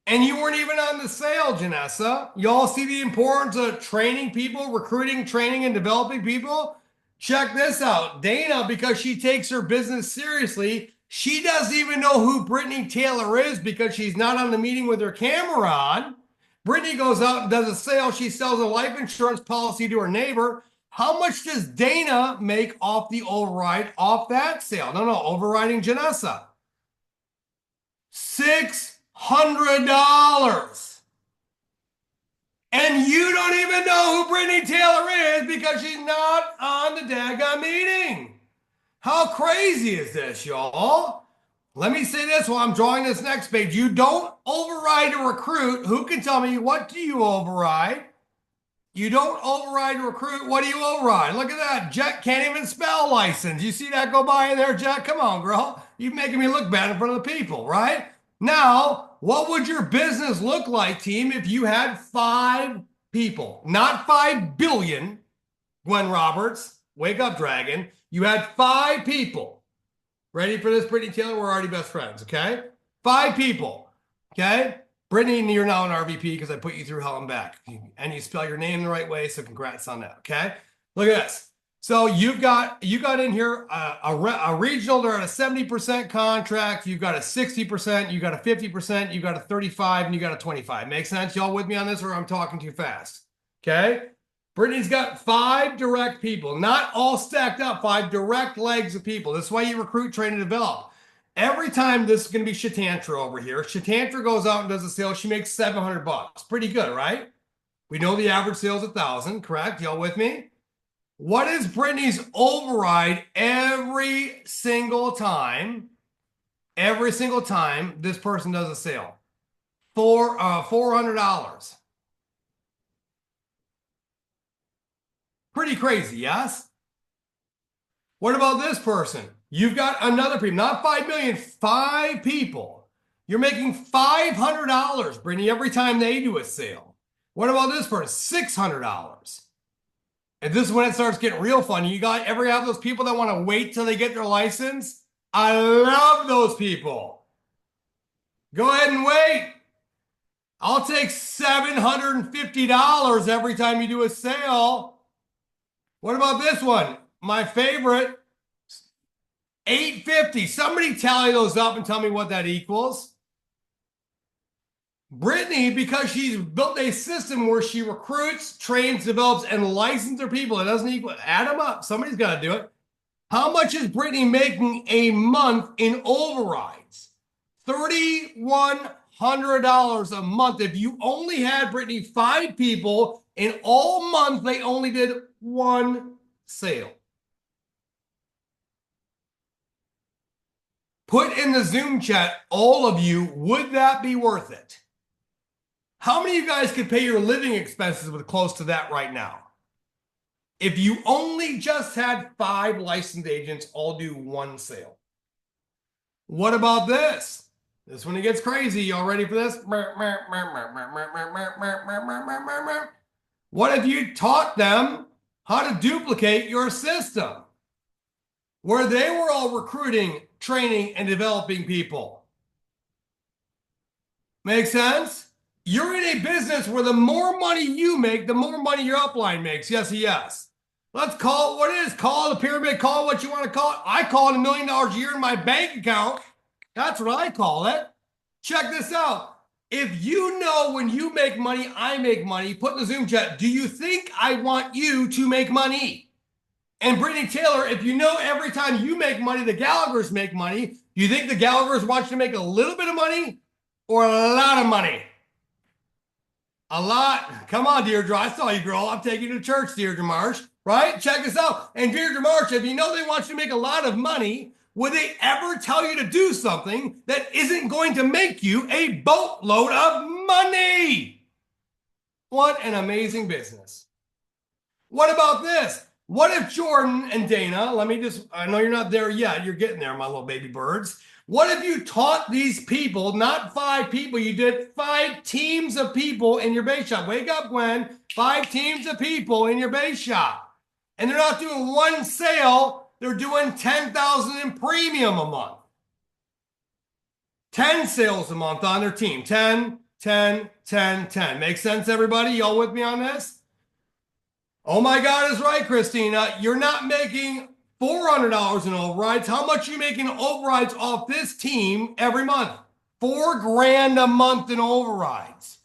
And you weren't even on the sale, Janessa. Y'all see the importance of training people, recruiting, training, and developing people? Check this out. Dana, because she takes her business seriously, she doesn't even know who Brittany Taylor is because she's not on the meeting with her camera on. Brittany goes out and does a sale. She sells a life insurance policy to her neighbor. How much does Dana make off the override off that sale? No, overriding Janessa. $600. And you don't even know who Brittany Taylor is because she's not on the daggone meeting. How crazy is this, y'all? Let me say this while I'm drawing this next page. You don't override a recruit. Who can tell me what do you override? You don't override a recruit. What do you override? Look at that. Jet can't even spell license. You see that go by in there, Jet? Come on, girl. You're making me look bad in front of the people, right? Now, what would your business look like, team, if you had 5 people? Not 5 billion, Gwen Roberts. Wake up, Dragon. You had 5 people. Ready for this, Brittany Taylor? We're already best friends, okay? 5 people, okay? Brittany, you're now an RVP because I put you through hell and back. And you spell your name the right way, so congrats on that, okay? Look at this. So you got in here a regional. They're at a 70% contract. You've got a 60%. You got a 50%. You got a 35, and you got a 25. Make sense? Y'all with me on this, or I'm talking too fast? Okay. Brittany's got 5 direct people, not all stacked up. 5 direct legs of people. This is why you recruit, train, and develop. Every time this is going to be Shatantra over here. Shatantra goes out and does a sale. She makes $700. Pretty good, right? We know the average sale is 1,000. Correct? Y'all with me? What is Brittany's override every single time? Every single time this person does a sale, $400. Pretty crazy, yes? What about this person? You've got another people, not 5 million, 5 people. You're making $500, Brittany, every time they do a sale. What about this person? $600. And this is when it starts getting real fun. You got ever have those people that want to wait till they get their license? I love those people. Go ahead and wait. I'll take $750 every time you do a sale. What about this one? My favorite, $850. Somebody tally those up and tell me what that equals. Brittany, because she's built a system where she recruits, trains, develops, and licenses her people, it doesn't equal, add them up. Somebody's got to do it. How much is Brittany making a month in overrides? $3,100 a month. If you only had, Brittany, 5 people, and all month they only did 1 sale. Put in the Zoom chat, all of you, would that be worth it? How many of you guys could pay your living expenses with close to that right now? If you only just had 5 licensed agents all do 1 sale. What about this? This one, it gets crazy. Y'all ready for this? What if you taught them how to duplicate your system? Where they were all recruiting, training, and developing people. Make sense? You're in a business where the more money you make, the more money your upline makes. Yes, yes. Let's call it what it is. Call it a pyramid. Call it what you want to call it. I call it $1 million a year in my bank account. That's what I call it. Check this out. If you know when you make money, I make money, put in the Zoom chat, do you think I want you to make money? And Brittany Taylor, if you know every time you make money, the Gallaghers make money, do you think the Gallaghers want you to make a little bit of money or a lot of money? A lot. Come on, Deirdre. I saw you, girl. I'm taking you to church, Deirdre Marsh. Right? Check this out. And Deirdre Marsh, if you know they want you to make a lot of money, would they ever tell you to do something that isn't going to make you a boatload of money? What an amazing business. What about this? What if Jordan and Dana, I know you're not there yet. You're getting there, my little baby birds. What if you taught these people, not 5 people, you did 5 teams of people in your base shop? Wake up, Gwen. 5 teams of people in your base shop. And they're not doing 1 sale. They're doing 10,000 in premium a month. 10 sales a month on their team. 10, 10, 10, 10. Make sense, everybody? Y'all with me on this? Oh my God is right, Christina. You're not making $400 in overrides. How much are you making overrides off this team every month? $4,000 a month in overrides.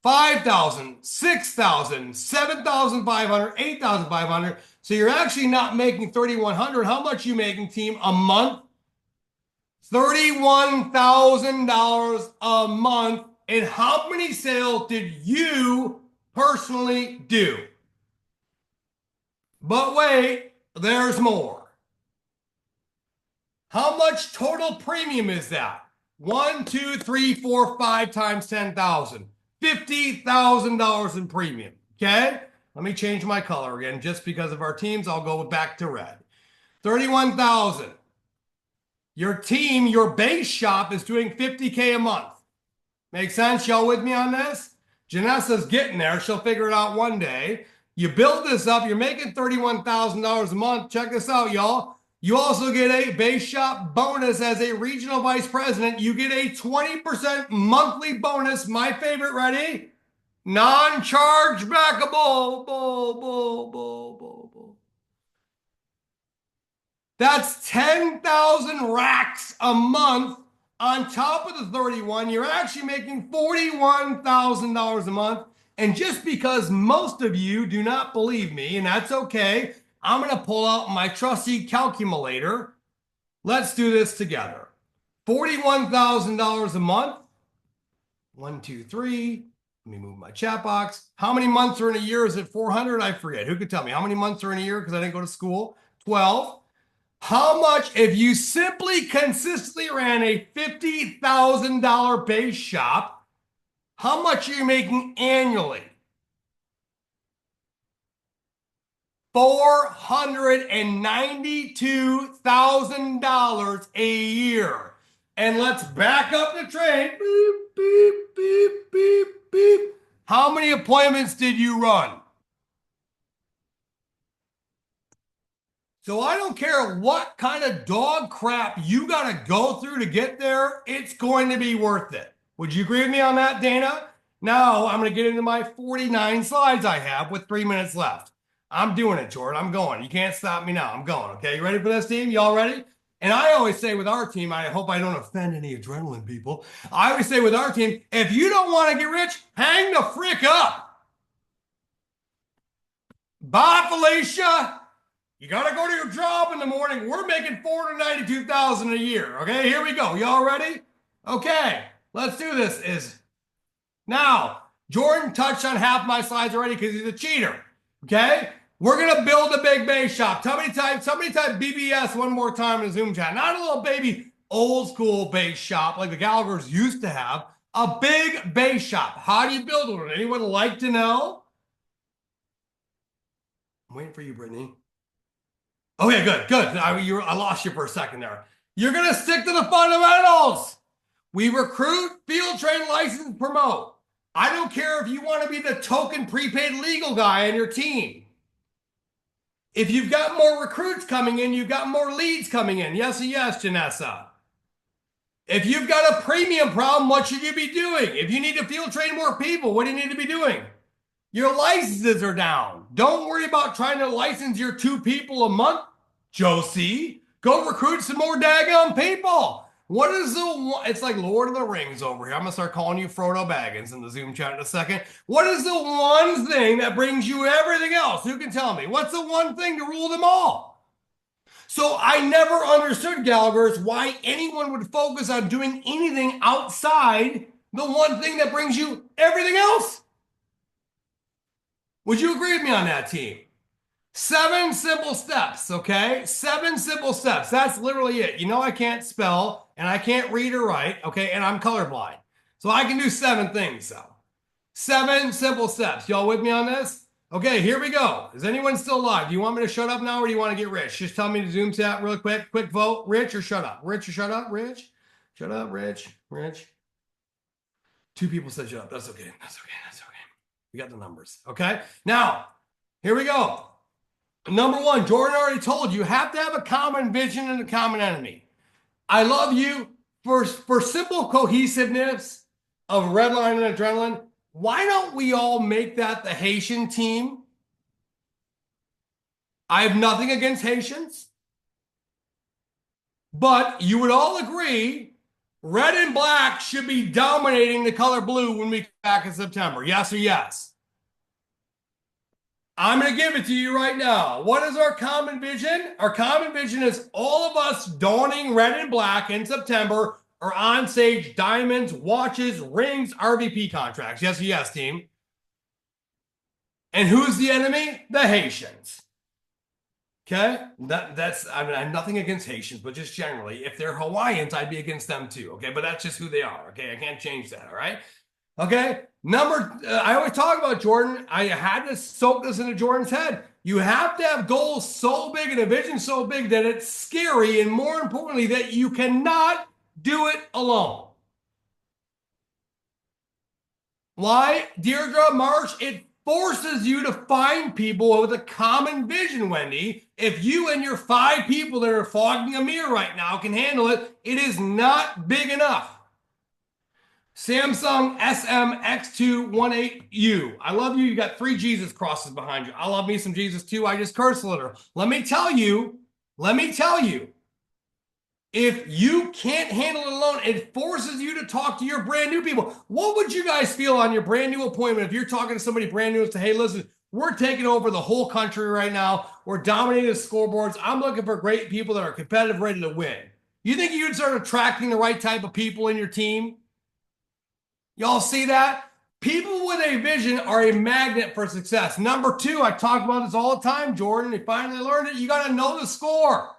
5,000, 6,000, 7,500, 8,500. So you're actually not making 3,100. How much are you making, team, a month? $31,000 a month. And how many sales did you personally do? But wait, there's more. How much total premium is that? 1, 2, 3, 4, 5 times 10,000. $50,000 in premium. Okay? Let me change my color again. Just because of our teams, I'll go back to red. 31,000. Your team, your base shop is doing $50K a month. Make sense? Y'all with me on this? Janessa's getting there. She'll figure it out one day. You build this up, you're making $31,000 a month. Check this out, y'all. You also get a base shop bonus as a regional vice president. You get a 20% monthly bonus. My favorite, ready? Non-chargebackable. That's 10,000 racks a month on top of the 31. You're actually making $41,000 a month. And just because most of you do not believe me, and that's okay, I'm going to pull out my trusty calculator. Let's do this together. $41,000 a month. 1, 2, 3. Let me move my chat box. How many months are in a year? Is it 400? I forget. Who could tell me? How many months are in a year? Because I didn't go to school. 12. How much, if you simply consistently ran a $50,000 base shop, how much are you making annually? $492,000 a year. And let's back up the train. Beep, beep, beep, beep, beep. How many appointments did you run? So I don't care what kind of dog crap you got to go through to get there, it's going to be worth it. Would you agree with me on that, Dana? Now I'm going to get into my 49 slides I have with 3 minutes left. I'm doing it, Jordan. I'm going. You can't stop me now. I'm going. Okay, you ready for this, team? Y'all ready? And I always say with our team, I hope I don't offend any adrenaline people. I always say with our team, if you don't want to get rich, hang the frick up. Bye, Felicia. You got to go to your job in the morning. We're making $492,000 a year. Okay, here we go. Y'all ready? Okay, let's do this. Now, Jordan touched on half my slides already because he's a cheater. Okay, we're going to build a big base shop. Somebody type BBS one more time in the Zoom chat. Not a little baby old school base shop like the Gallaghers used to have. A big base shop. How do you build one? Would anyone like to know? I'm waiting for you, Brittany. Okay, good. I lost you for a second there. You're going to stick to the fundamentals. We recruit, field train, license, promote. I don't care if you want to be the token prepaid legal guy on your team. If you've got more recruits coming in, you've got more leads coming in. Yes, Janessa. If you've got a premium problem, what should you be doing? If you need to field train more people, what do you need to be doing? Your licenses are down. Don't worry about trying to license your 2 people a month, Josie. Go recruit some more daggone people. What is it's like Lord of the Rings over here. I'm going to start calling you Frodo Baggins in the Zoom chat in a second. What is the one thing that brings you everything else? Who can tell me? What's the one thing to rule them all? So I never understood, Gallagher's, why anyone would focus on doing anything outside the one thing that brings you everything else. Would you agree with me on that, team? 7 simple steps, okay? 7 simple steps. That's literally it. You know I can't spell, and I can't read or write, okay? And I'm colorblind. So I can do 7 things, though. 7 simple steps. Y'all with me on this? Okay, here we go. Is anyone still live? Do you want me to shut up now, or do you want to get rich? Just tell me to Zoom chat real quick. Quick vote. Rich or shut up? Rich or shut up? Rich? Shut up, Rich. Rich. 2 people said shut up. That's okay. That's okay. That's okay. We got the numbers. Okay. Now, here we go. Number 1, Jordan already told you have to have a common vision and a common enemy. I love you for simple cohesiveness of Redline and Adrenaline. Why don't we all make that the Haitian team? I have nothing against Haitians, but you would all agree red and black should be dominating the color blue when we come back in September. Yes or yes? I'm going to give it to you right now. What is our common vision? Our common vision is all of us donning red and black in September are on stage diamonds, watches, rings, RVP contracts. Yes or yes, team? And who's the enemy? The Haitians. Okay? I have nothing against Haitians, but just generally, if they're Hawaiians, I'd be against them too. Okay? But that's just who they are. Okay? I can't change that. All right? Okay? I always talk about Jordan. I had to soak this into Jordan's head. You have to have goals so big and a vision so big that it's scary, and more importantly, that you cannot do it alone. Why? Deirdre Marsh, it forces you to find people with a common vision, Wendy. If you and your 5 people that are fogging a mirror right now can handle it, it is not big enough. Samsung SMX218U. I love you. You got 3 Jesus crosses behind you. I love me some Jesus too. I just curse a little. Let me tell you, Let me tell you, if you can't handle it alone, it forces you to talk to your brand new people. What would you guys feel on your brand new appointment if you're talking to somebody brand new and say, hey, listen, we're taking over the whole country right now. We're dominating the scoreboards. I'm looking for great people that are competitive, ready to win. You think you'd start attracting the right type of people in your team? Y'all see that? People with a vision are a magnet for success. Number two, I talk about this all the time, Jordan. You finally learned it. You got to know the score.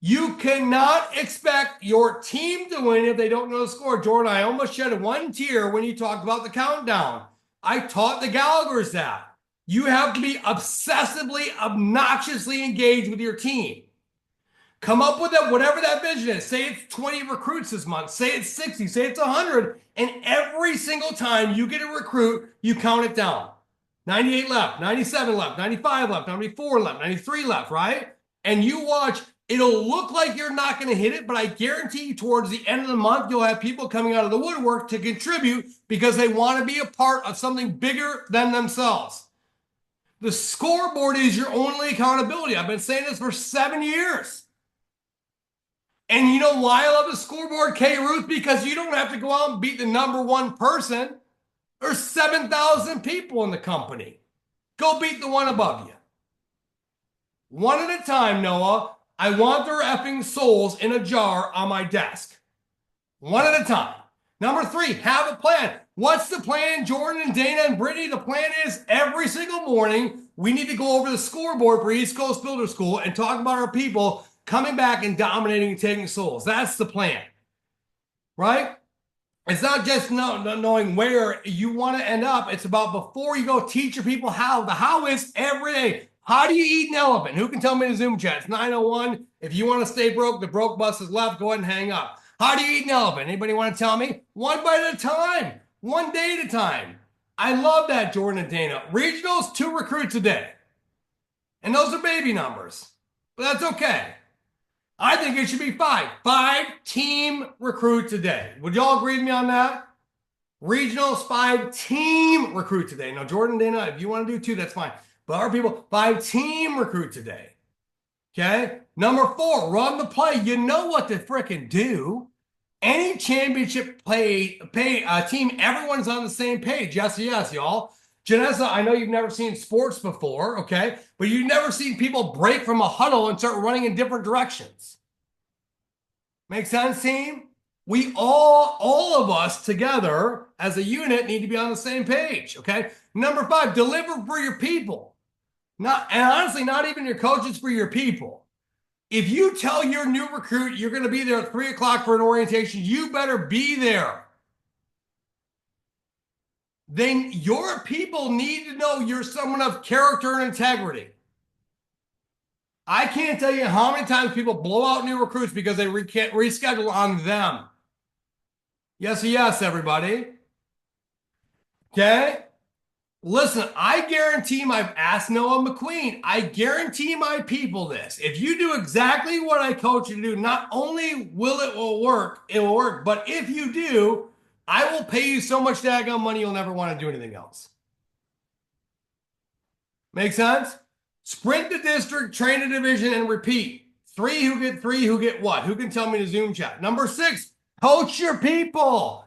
You cannot expect your team to win if they don't know the score. Jordan, I almost shed one tear when you talked about the countdown. I taught the Gallaghers that. You have to be obsessively, obnoxiously engaged with your team. Come up with that, whatever that vision is. Say it's 20 recruits this month. Say it's 60. Say it's 100. And every single time you get a recruit, you count it down. 98 left, 97 left, 95 left, 94 left, 93 left, right? And you watch, it'll look like you're not going to hit it, but I guarantee you towards the end of the month, you'll have people coming out of the woodwork to contribute because they want to be a part of something bigger than themselves. The scoreboard is your only accountability. I've been saying this for 7 years. And you know why I love the scoreboard, K. Ruth? Because you don't have to go out and beat the number one person. There's 7,000 people in the company. Go beat the one above you. One at a time, Noah. I want their effing souls in a jar on my desk. One at a time. Number three, have a plan. What's the plan, Jordan and Dana and Brittany? The plan is every single morning, we need to go over the scoreboard for East Coast Builder School and talk about our people coming back and dominating and taking souls. That's the plan, right? It's not just knowing where you want to end up. It's about before you go teach your people how. The how is every day. How do you eat an elephant? Who can tell me in the Zoom chat? It's 9:01. If you want to stay broke, the broke bus is left. Go ahead and hang up. How do you eat an elephant? Anybody want to tell me? One bite at a time. One day at a time. I love that, Jordan and Dana. Regionals, 2 recruits a day. And those are baby numbers. But that's okay. I think it should be 5. 5 team recruits a day. Would y'all agree with me on that? Regionals, 5 team recruits a day. Now, Jordan, Dana, if you want to do 2, that's fine. But our people, 5 team recruits a day. Okay? Number 4, run the play. You know what to frickin' do. Any championship team, everyone's on the same page. Yes, yes, y'all. Janessa, I know you've never seen sports before, okay? But you've never seen people break from a huddle and start running in different directions. Make sense, team? We all of us together as a unit need to be on the same page, okay? Number 5, deliver for your people. And honestly, not even your coaches, for your people. If you tell your new recruit you're going to be there at 3 o'clock for an orientation, you better be there. Then your people need to know you're someone of character and integrity. I can't tell you how many times people blow out new recruits because they can't reschedule on them. Yes, yes, everybody. Okay? Listen, I guarantee I've asked Noah McQueen. I guarantee my people this. If you do exactly what I coach you to do, not only will it work, but if you do, I will pay you so much daggone money you'll never want to do anything else. Make sense? Sprint the district, train a division, and repeat. 3 who get 3 who get what? Who can tell me in the Zoom chat? Number 6, coach your people.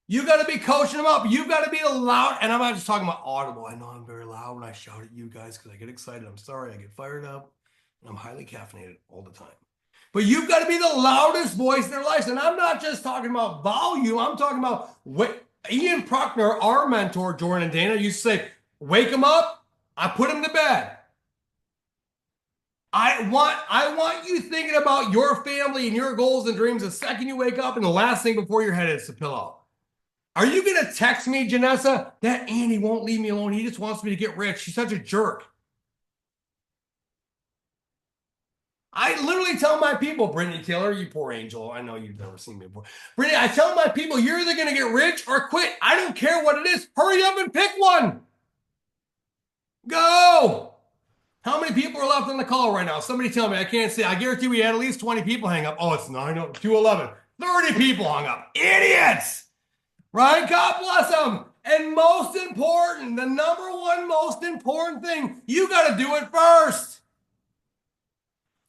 You got to be coaching them up. You got to be loud. And I'm not just talking about audible. I know I'm very loud when I shout at you guys because I get excited. I'm sorry. I get fired up. And I'm highly caffeinated all the time. But you've got to be the loudest voice in their lives. And I'm not just talking about volume. I'm talking about Ian Bruckner, our mentor, Jordan and Dana, used to say, wake them up. I put them to bed. I want you thinking about your family and your goals and dreams the second you wake up, and the last thing before your head is the pillow. Are you going to text me, Janessa? That Andy won't leave me alone. He just wants me to get rich. He's such a jerk. I literally tell my people, Brittany Taylor, you poor angel. I know you've never seen me before. Brittany, I tell my people, you're either going to get rich or quit. I don't care what it is. Hurry up and pick one. Go. How many people are left on the call right now? Somebody tell me. I can't see. I guarantee we had at least 20 people hang up. Oh, it's 2:11. 30 people hung up. Idiots. Right? God bless them. And most important, the number one most important thing, you got to do it first.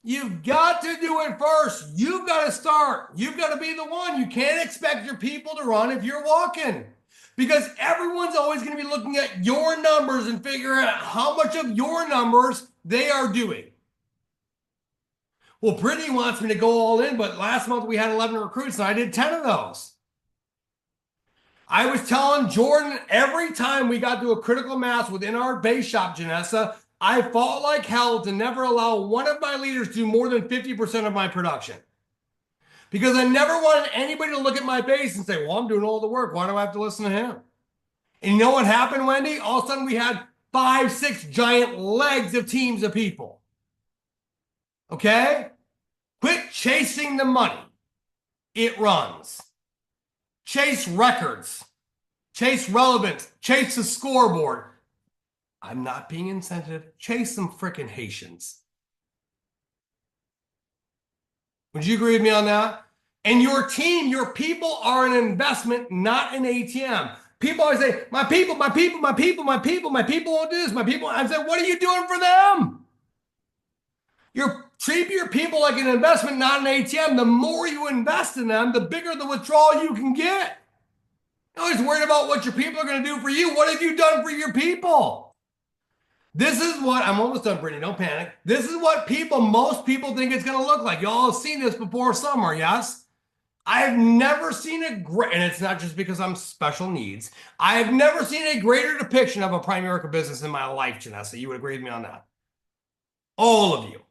You've got to do it first. You've got to start. You've got to be the one. You can't expect your people to run if you're walking. Because everyone's always going to be looking at your numbers and figuring out how much of your numbers they are doing. Well, Brittany wants me to go all in, but last month we had 11 recruits and I did 10 of those. I was telling Jordan every time we got to a critical mass within our base shop, Janessa, I fought like hell to never allow one of my leaders to do more than 50% of my production. Because I never wanted anybody to look at my base and say, well, I'm doing all the work. Why do I have to listen to him? And you know what happened, Wendy? All of a sudden we had 5, 6 giant legs of teams of people. Okay? Quit chasing the money. It runs. Chase records. Chase relevance. Chase the scoreboard. I'm not being insensitive. Chase some frickin' Haitians. Would you agree with me on that? And your team, your people are an investment, not an ATM. People always say, my people, my people, my people, my people, my people won't do this, my people. I said, what are you doing for them? Treat your people like an investment, not an ATM. The more you invest in them, the bigger the withdrawal you can get. You're always worried about what your people are going to do for you. What have you done for your people? This is what, I'm almost done, Brittany, don't panic. This is what most people think it's going to look like. Y'all have seen this before summer, yes? I have never seen and it's not just because I'm special needs. I have never seen a greater depiction of a Primerica business in my life, Janessa. You would agree with me on that. All of you.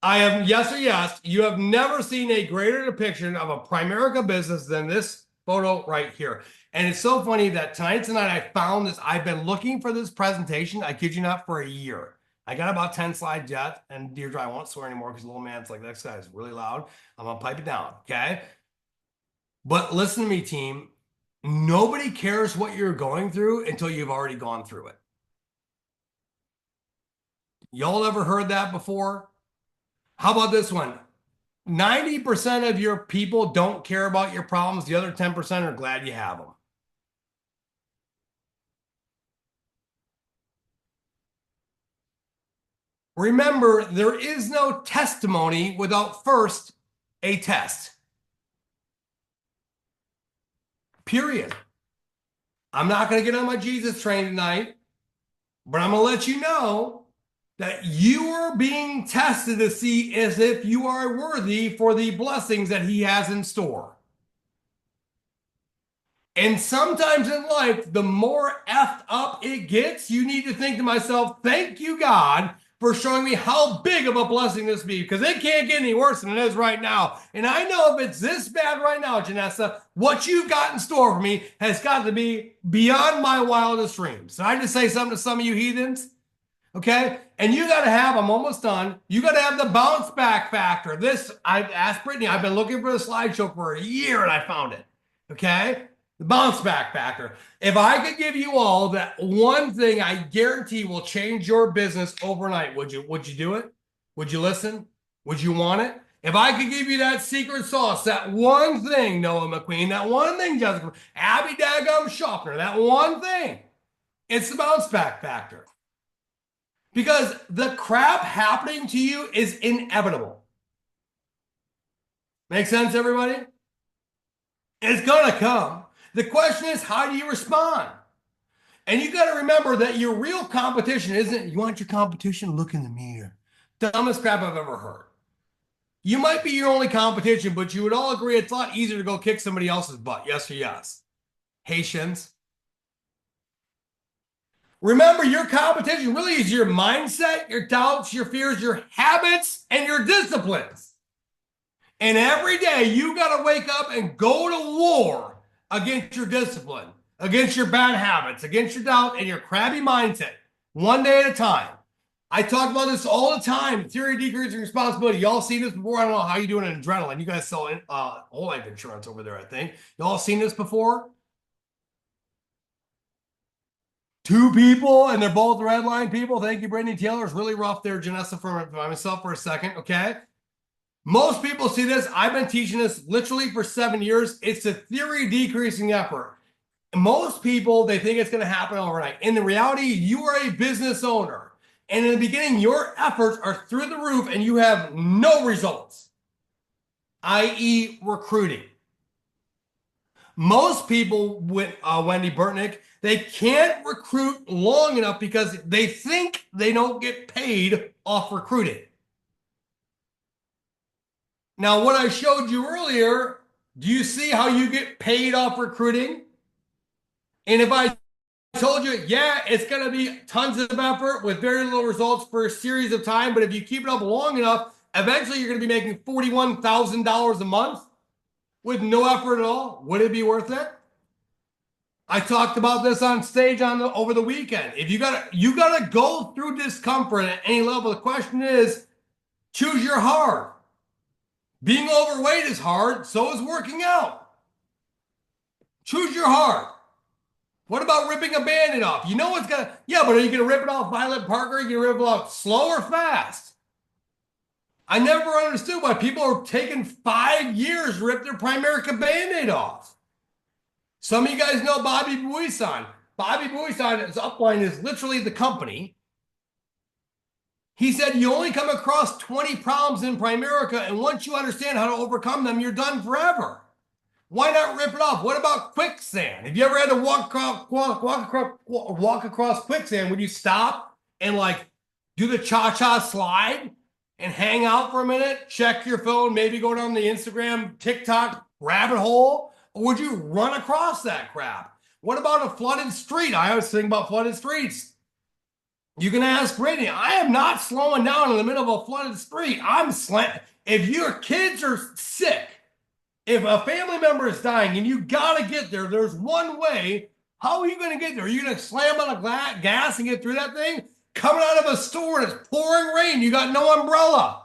I have, yes or yes, you have never seen a greater depiction of a Primerica business than this photo right here. And it's so funny that tonight I found this. I've been looking for this presentation, I kid you not, for a year. I got about 10 slides yet, and Deirdre, I won't swear anymore because the little man's like, this guy is really loud. I'm going to pipe it down, okay? But listen to me, team. Nobody cares what you're going through until you've already gone through it. Y'all ever heard that before? How about this one? 90% of your people don't care about your problems. The other 10% are glad you have them. Remember, there is no testimony without first a test. Period. I'm not going to get on my Jesus train tonight, but I'm going to let you know that you are being tested to see as if you are worthy for the blessings that he has in store. And sometimes in life, the more effed up it gets, you need to think to myself, thank you, God, for showing me how big of a blessing this be, because it can't get any worse than it is right now. And I know if it's this bad right now, Janessa, what you've got in store for me has got to be beyond my wildest dreams. So I just say something to some of you heathens, okay? And you got to have, I'm almost done, you got to have the bounce back factor. This, I've asked Brittany, I've been looking for the slideshow for a year and I found it, okay? The bounce back factor. If I could give you all that one thing, I guarantee will change your business overnight. Would you do it? Would you listen? Would you want it? If I could give you that secret sauce, that one thing, Noah McQueen, that one thing, Jessica, Abby Daggum Schaffner, that one thing, it's the bounce back factor. Because the crap happening to you is inevitable. Make sense, everybody? It's gonna come. The question is, how do you respond? And you got to remember that your real competition isn't, you want your competition, look in the mirror. Dumbest crap I've ever heard. You might be your only competition, but you would all agree it's a lot easier to go kick somebody else's butt. Yes or yes? Haitians. Remember, your competition really is your mindset, your doubts, your fears, your habits, and your disciplines. And every day you got to wake up and go to war against your discipline, against your bad habits, against your doubt and your crabby mindset, one day at a time. I talk about this all the time. Theory of decreasing responsibility. Y'all seen this before? I don't know how you doing in adrenaline. You guys sell whole life insurance over there, I think. Y'all seen this before? Two people, and they're both red line people. Thank you, Brittany Taylor. It's really rough there, Janessa, for myself for a second, okay? Most people see this. I've been teaching this literally for 7 years. It's a theory of decreasing effort. Most people, they think it's going to happen overnight. In the reality, you are a business owner. And in the beginning, your efforts are through the roof and you have no results, i.e., recruiting. Most people with Wendy Burtnick, they can't recruit long enough because they think they don't get paid off recruiting. Now, what I showed you earlier, do you see how you get paid off recruiting? And if I told you, yeah, it's going to be tons of effort with very little results for a series of time, but if you keep it up long enough, eventually you're going to be making $41,000 a month with no effort at all. Would it be worth it? I talked about this on stage over the weekend. If you gotta go through discomfort at any level. The question is, choose your hard. Being overweight is hard, so is working out. Choose your hard. What about ripping a Band-Aid off? You know what's gonna, yeah, but are you gonna rip it off Violet Parker? Are you gonna rip it off slow or fast? I never understood why people are taking 5 years to rip their Primerica Band-Aid off. Some of you guys know Bobby Buisan. Bobby Buisan, his upline is literally the company. He said you only come across 20 problems in Primerica, and once you understand how to overcome them, you're done forever. Why not rip it off? What about quicksand? Have you ever had to walk across quicksand? Would you stop and like do the cha-cha slide and hang out for a minute, check your phone, maybe go down the Instagram, TikTok rabbit hole? Or would you run across that crap? What about a flooded street? I always think about flooded streets. You can ask Brittany. I am not slowing down in the middle of a flooded street. If your kids are sick, if a family member is dying and you got to get there, there's one way. How are you going to get there? Are you going to slam on the gas and get through that thing? Coming out of a store and it's pouring rain. You got no umbrella.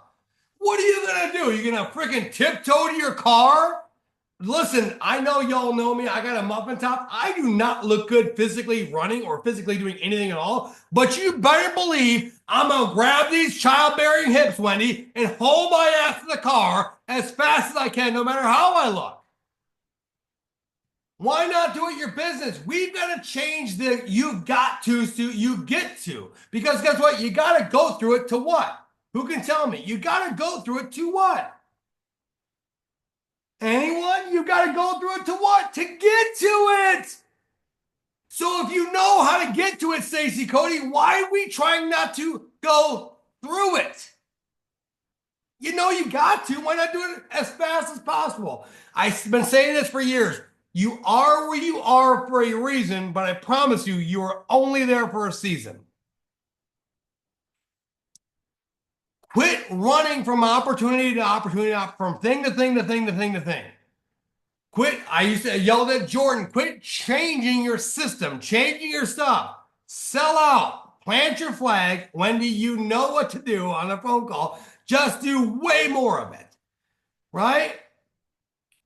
What are you going to do? You're going to freaking tiptoe to your car? Listen, I know y'all know me. I got a muffin top. I do not look good physically running or physically doing anything at all. But you better believe I'm going to grab these childbearing hips, Wendy, and hold my ass to the car as fast as I can, no matter how I look. Why not do it your business? We've got to change the you've got to so you get to. Because guess what? You got to go through it to what? Who can tell me? You got to go through it to what? Anyone? You got to go through it to what? To get to it. So if you know how to get to it, Stacey Cody, why are we trying not to go through it? You know you got to. Why not do it as fast as possible? I've been saying this for years. You are where you are for a reason, but I promise you, you are only there for a season. Quit running from opportunity to opportunity, from thing to thing to thing to thing to thing. Quit. I used to yell at Jordan, quit changing your system, changing your stuff. Sell out. Plant your flag. Wendy, you know what to do on a phone call. Just do way more of it. Right?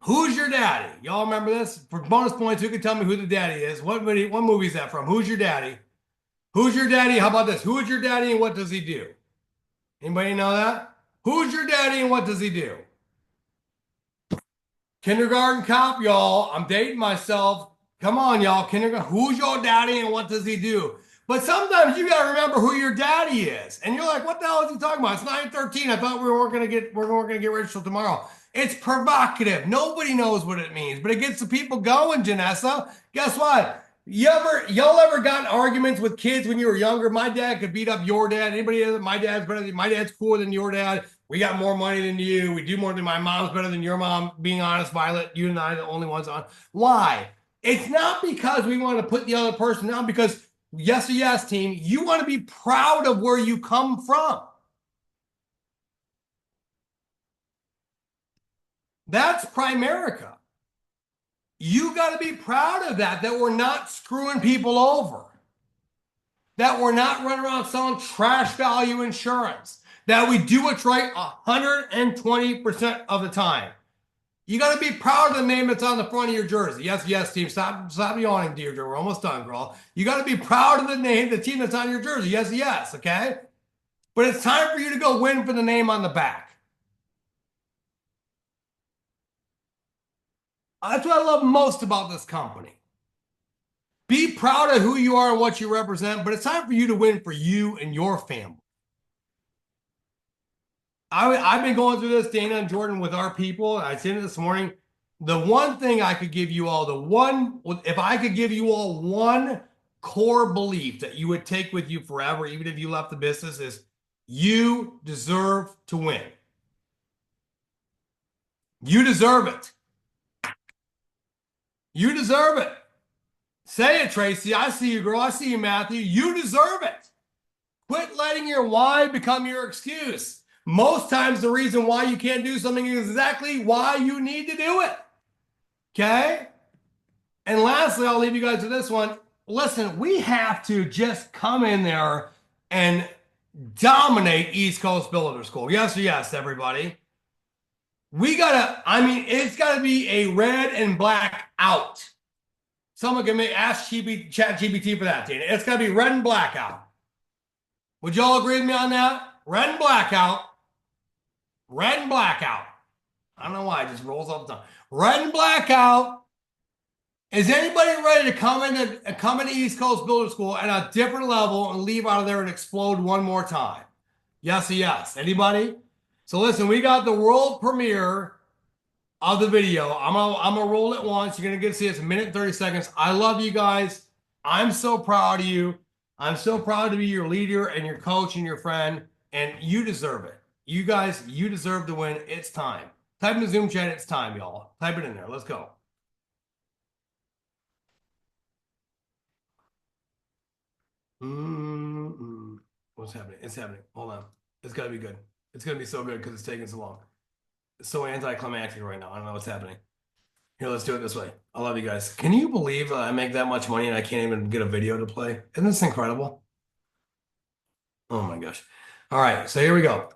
Who's your daddy? Y'all remember this? For bonus points, who can tell me who the daddy is? What movie is that from? Who's your daddy? Who's your daddy? How about this? Who is your daddy and what does he do? Anybody know that? Who's your daddy and what does he do? Kindergarten Cop, y'all. I'm dating myself. Come on, y'all. Kindergarten. Who's your daddy and what does he do? But sometimes you got to remember who your daddy is. And you're like, what the hell is he talking about? It's 9:13. I thought we weren't going to get rich till tomorrow. It's provocative. Nobody knows what it means, but it gets the people going, Janessa. Guess what? Y'all ever gotten arguments with kids when you were younger? My dad could beat up your dad. Anybody else? My dad's cooler than your dad. We got more money than you. We do more than my mom's better than your mom. Being honest, Violet, you and I are the only ones on. Why? It's not because we want to put the other person down, because yes or yes, team, you want to be proud of where you come from. That's Primerica. You got to be proud of that we're not screwing people over, that we're not running around selling trash value insurance, that we do what's right 120% of the time. You got to be proud of the name that's on the front of your jersey. Yes, yes, team. Stop yawning, Deirdre. We're almost done, girl. You got to be proud of the team that's on your jersey. Yes, yes, okay? But it's time for you to go win for the name on the back. That's what I love most about this company. Be proud of who you are and what you represent, but it's time for you to win for you and your family. I've been going through this, Dana and Jordan, with our people. I said it this morning. The one thing I could give you all, if I could give you all one core belief that you would take with you forever, even if you left the business, is you deserve to win. You deserve it. You deserve it. Say it, Tracy. I see you, girl. I see you, Matthew. You deserve it. Quit letting your why become your excuse. Most times the reason why you can't do something is exactly why you need to do it. Okay? And lastly, I'll leave you guys with this one. Listen, we have to just come in there and dominate East Coast Builder School. Yes or yes, everybody? It's got to be a red and black out. Someone can ask ChatGPT for that, Dana. It's got to be red and black out. Would y'all agree with me on that? Red and black out. Red and black out. I don't know why, it just rolls off the tongue. Red and black out. Is anybody ready to come into East Coast Builder School at a different level and leave out of there and explode one more time? Yes or yes? Anybody? So listen, we got the world premiere of the video. I'm gonna roll it once. You're gonna get to see it's a minute and 30 seconds. I love you guys. I'm so proud of you. I'm so proud to be your leader and your coach and your friend, and you deserve it. You guys, you deserve to win. It's time. Type in the Zoom chat. It's time, y'all. Type it in there. Let's go. What's happening? It's happening. Hold on. It's got to be good. It's going to be so good because it's taking so long. It's so anticlimactic right now. I don't know what's happening. Here, let's do it this way. I love you guys. Can you believe I make that much money and I can't even get a video to play? Isn't this incredible? Oh my gosh. All right. So here we go.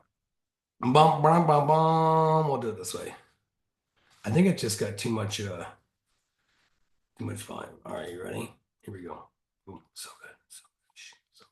Bum, bum, bum, bum. We'll do it this way. I think it just got too much volume. All right. You ready? Here we go. Ooh, so good. So good. So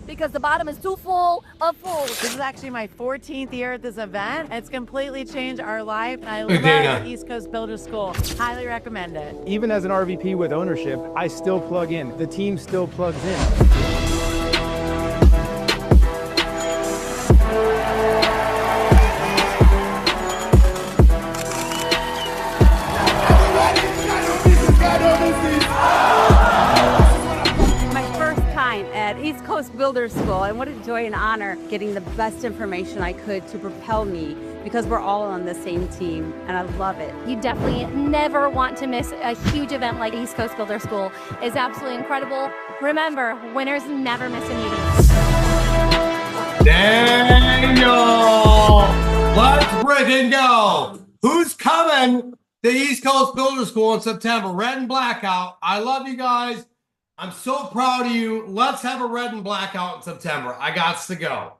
because the bottom is too full of fools. This is actually my 14th year at this event. It's completely changed our life. And I Hey, Dana. love East Coast Builder School. Highly recommend it. Even as an RVP with ownership, I still plug in. The team still plugs in. At East Coast Builder School, and what a joy and honor getting the best information I could to propel me, because we're all on the same team and I love it. You definitely never want to miss a huge event like East Coast Builder School. It's absolutely incredible. Remember, winners never miss a meeting. Daniel, let's freaking go. Who's coming to East Coast Builder School in September? Red and blackout. I love you guys. I'm so proud of you. Let's have a red and blackout in September. I got to go.